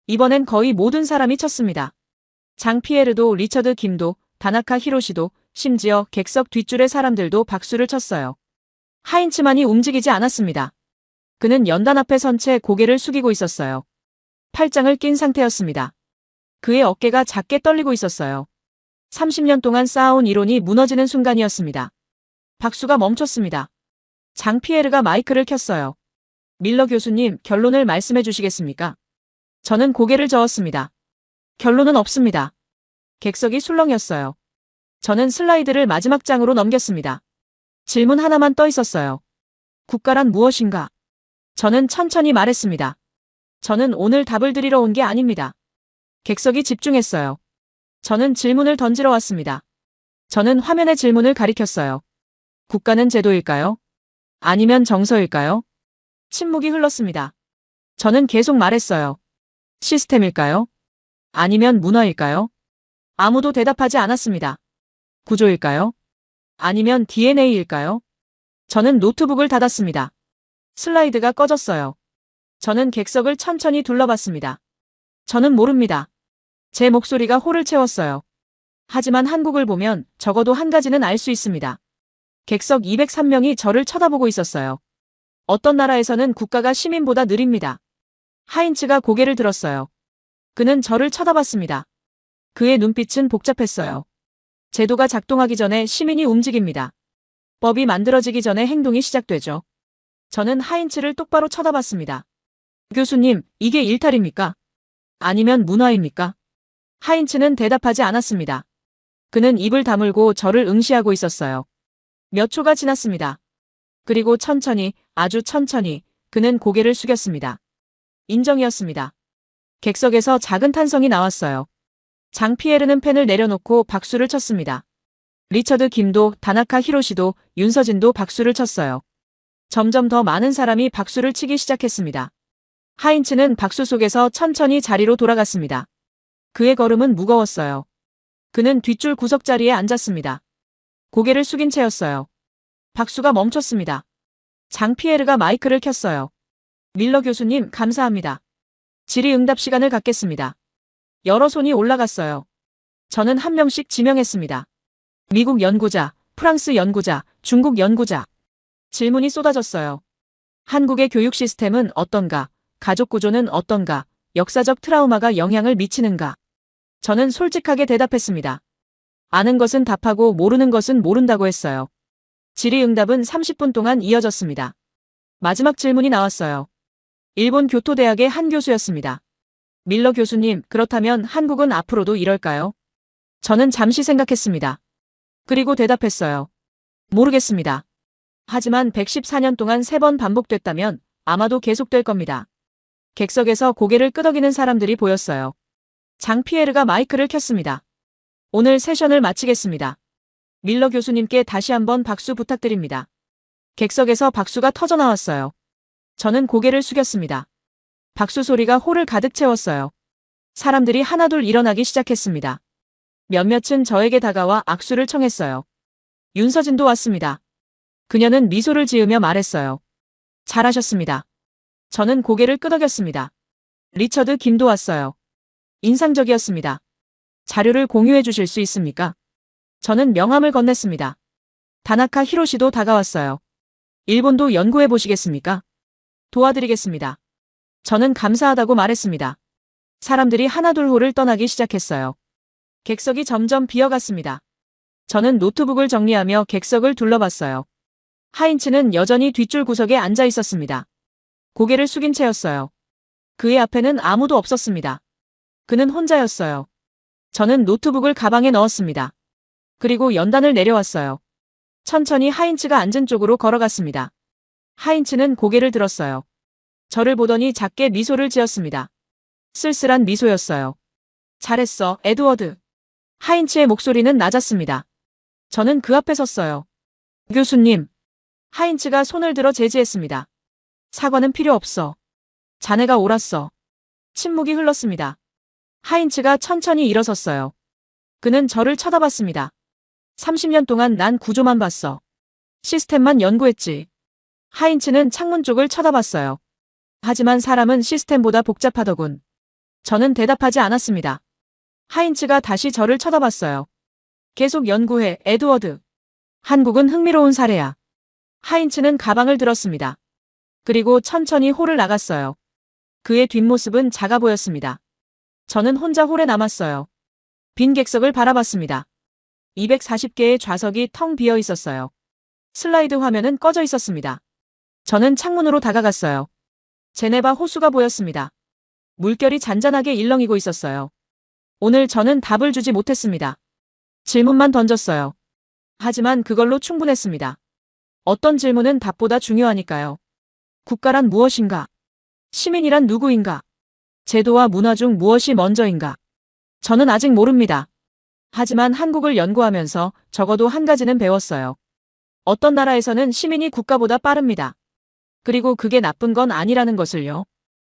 이번엔 거의 모든 사람이 쳤습니다. 장 피에르도 리처드 김도 다나카 히로시도 심지어 객석 뒷줄의 사람들도 박수를 쳤어요. 하인츠만이 움직이지 않았습니다. 그는 연단 앞에 선 채 고개를 숙이고 있었어요. 팔짱을 낀 상태였습니다. 그의 어깨가 작게 떨리고 있었어요. 30년 동안 쌓아온 이론이 무너지는 순간이었습니다. 박수가 멈췄습니다. 장 피에르가 마이크를 켰어요. 밀러 교수님, 결론을 말씀해 주시겠습니까? 저는 고개를 저었습니다. 결론은 없습니다. 객석이 술렁였어요. 저는 슬라이드를 마지막 장으로 넘겼습니다. 질문 하나만 떠 있었어요. 국가란 무엇인가? 저는 천천히 말했습니다. 저는 오늘 답을 드리러 온 게 아닙니다. 객석이 집중했어요. 저는 질문을 던지러 왔습니다. 저는 화면에 질문을 가리켰어요. 국가는 제도일까요? 아니면 정서일까요? 침묵이 흘렀습니다. 저는 계속 말했어요. 시스템일까요? 아니면 문화일까요? 아무도 대답하지 않았습니다. 구조일까요? 아니면 DNA일까요? 저는 노트북을 닫았습니다. 슬라이드가 꺼졌어요. 저는 객석을 천천히 둘러봤습니다. 저는 모릅니다. 제 목소리가 홀을 채웠어요. 하지만 한국을 보면 적어도 한 가지는 알 수 있습니다. 객석 203명이 저를 쳐다보고 있었어요. 어떤 나라에서는 국가가 시민보다 느립니다. 하인츠가 고개를 들었어요. 그는 저를 쳐다봤습니다. 그의 눈빛은 복잡했어요. 제도가 작동하기 전에 시민이 움직입니다. 법이 만들어지기 전에 행동이 시작되죠. 저는 하인츠를 똑바로 쳐다봤습니다. 교수님, 이게 일탈입니까? 아니면 문화입니까? 하인츠는 대답하지 않았습니다. 그는 입을 다물고 저를 응시하고 있었어요. 몇 초가 지났습니다. 그리고 천천히, 아주 천천히, 그는 고개를 숙였습니다. 인정이었습니다. 객석에서 작은 탄성이 나왔어요. 장 피에르는 펜을 내려놓고 박수를 쳤습니다. 리처드 김도, 다나카 히로시도, 윤서진도 박수를 쳤어요. 점점 더 많은 사람이 박수를 치기 시작했습니다. 하인츠는 박수 속에서 천천히 자리로 돌아갔습니다. 그의 걸음은 무거웠어요. 그는 뒷줄 구석자리에 앉았습니다. 고개를 숙인 채였어요. 박수가 멈췄습니다. 장 피에르가 마이크를 켰어요. 밀러 교수님, 감사합니다. 질의응답 시간을 갖겠습니다. 여러 손이 올라갔어요. 저는 한 명씩 지명했습니다. 미국 연구자, 프랑스 연구자, 중국 연구자. 질문이 쏟아졌어요. 한국의 교육 시스템은 어떤가? 가족 구조는 어떤가? 역사적 트라우마가 영향을 미치는가? 저는 솔직하게 대답했습니다. 아는 것은 답하고 모르는 것은 모른다고 했어요. 질의응답은 30분 동안 이어졌습니다. 마지막 질문이 나왔어요. 일본 교토대학의 한 교수였습니다. 밀러 교수님, 그렇다면 한국은 앞으로도 이럴까요? 저는 잠시 생각했습니다. 그리고 대답했어요. 모르겠습니다. 하지만 114년 동안 3번 반복됐다면 아마도 계속될 겁니다. 객석에서 고개를 끄덕이는 사람들이 보였어요. 장 피에르가 마이크를 켰습니다. 오늘 세션을 마치겠습니다. 밀러 교수님께 다시 한번 박수 부탁드립니다. 객석에서 박수가 터져나왔어요. 저는 고개를 숙였습니다. 박수 소리가 홀을 가득 채웠어요. 사람들이 하나둘 일어나기 시작했습니다. 몇몇은 저에게 다가와 악수를 청했어요. 윤서진도 왔습니다. 그녀는 미소를 지으며 말했어요. 잘하셨습니다. 저는 고개를 끄덕였습니다. 리처드 김도 왔어요. 인상적이었습니다. 자료를 공유해 주실 수 있습니까? 저는 명함을 건넸습니다. 다나카 히로시도 다가왔어요. 일본도 연구해 보시겠습니까? 도와드리겠습니다. 저는 감사하다고 말했습니다. 사람들이 하나둘 홀을 떠나기 시작했어요. 객석이 점점 비어갔습니다. 저는 노트북을 정리하며 객석을 둘러봤어요. 하인츠는 여전히 뒷줄 구석에 앉아 있었습니다. 고개를 숙인 채였어요. 그의 앞에는 아무도 없었습니다. 그는 혼자였어요. 저는 노트북을 가방에 넣었습니다. 그리고 연단을 내려왔어요. 천천히 하인츠가 앉은 쪽으로 걸어갔습니다. 하인츠는 고개를 들었어요. 저를 보더니 작게 미소를 지었습니다. 쓸쓸한 미소였어요. 잘했어, 에드워드. 하인츠의 목소리는 낮았습니다. 저는 그 앞에 섰어요. 교수님. 하인츠가 손을 들어 제지했습니다. 사과는 필요 없어. 자네가 옳았어. 침묵이 흘렀습니다. 하인츠가 천천히 일어섰어요. 그는 저를 쳐다봤습니다. 30년 동안 난 구조만 봤어. 시스템만 연구했지. 하인츠는 창문 쪽을 쳐다봤어요. 하지만 사람은 시스템보다 복잡하더군. 저는 대답하지 않았습니다. 하인츠가 다시 저를 쳐다봤어요. 계속 연구해, 에드워드. 한국은 흥미로운 사례야. 하인츠는 가방을 들었습니다. 그리고 천천히 홀을 나갔어요. 그의 뒷모습은 작아 보였습니다. 저는 혼자 홀에 남았어요. 빈 객석을 바라봤습니다. 240개의 좌석이 텅 비어 있었어요. 슬라이드 화면은 꺼져 있었습니다. 저는 창문으로 다가갔어요. 제네바 호수가 보였습니다. 물결이 잔잔하게 일렁이고 있었어요. 오늘 저는 답을 주지 못했습니다. 질문만 던졌어요. 하지만 그걸로 충분했습니다. 어떤 질문은 답보다 중요하니까요. 국가란 무엇인가? 시민이란 누구인가? 제도와 문화 중 무엇이 먼저인가? 저는 아직 모릅니다. 하지만 한국을 연구하면서 적어도 한 가지는 배웠어요. 어떤 나라에서는 시민이 국가보다 빠릅니다. 그리고 그게 나쁜 건 아니라는 것을요.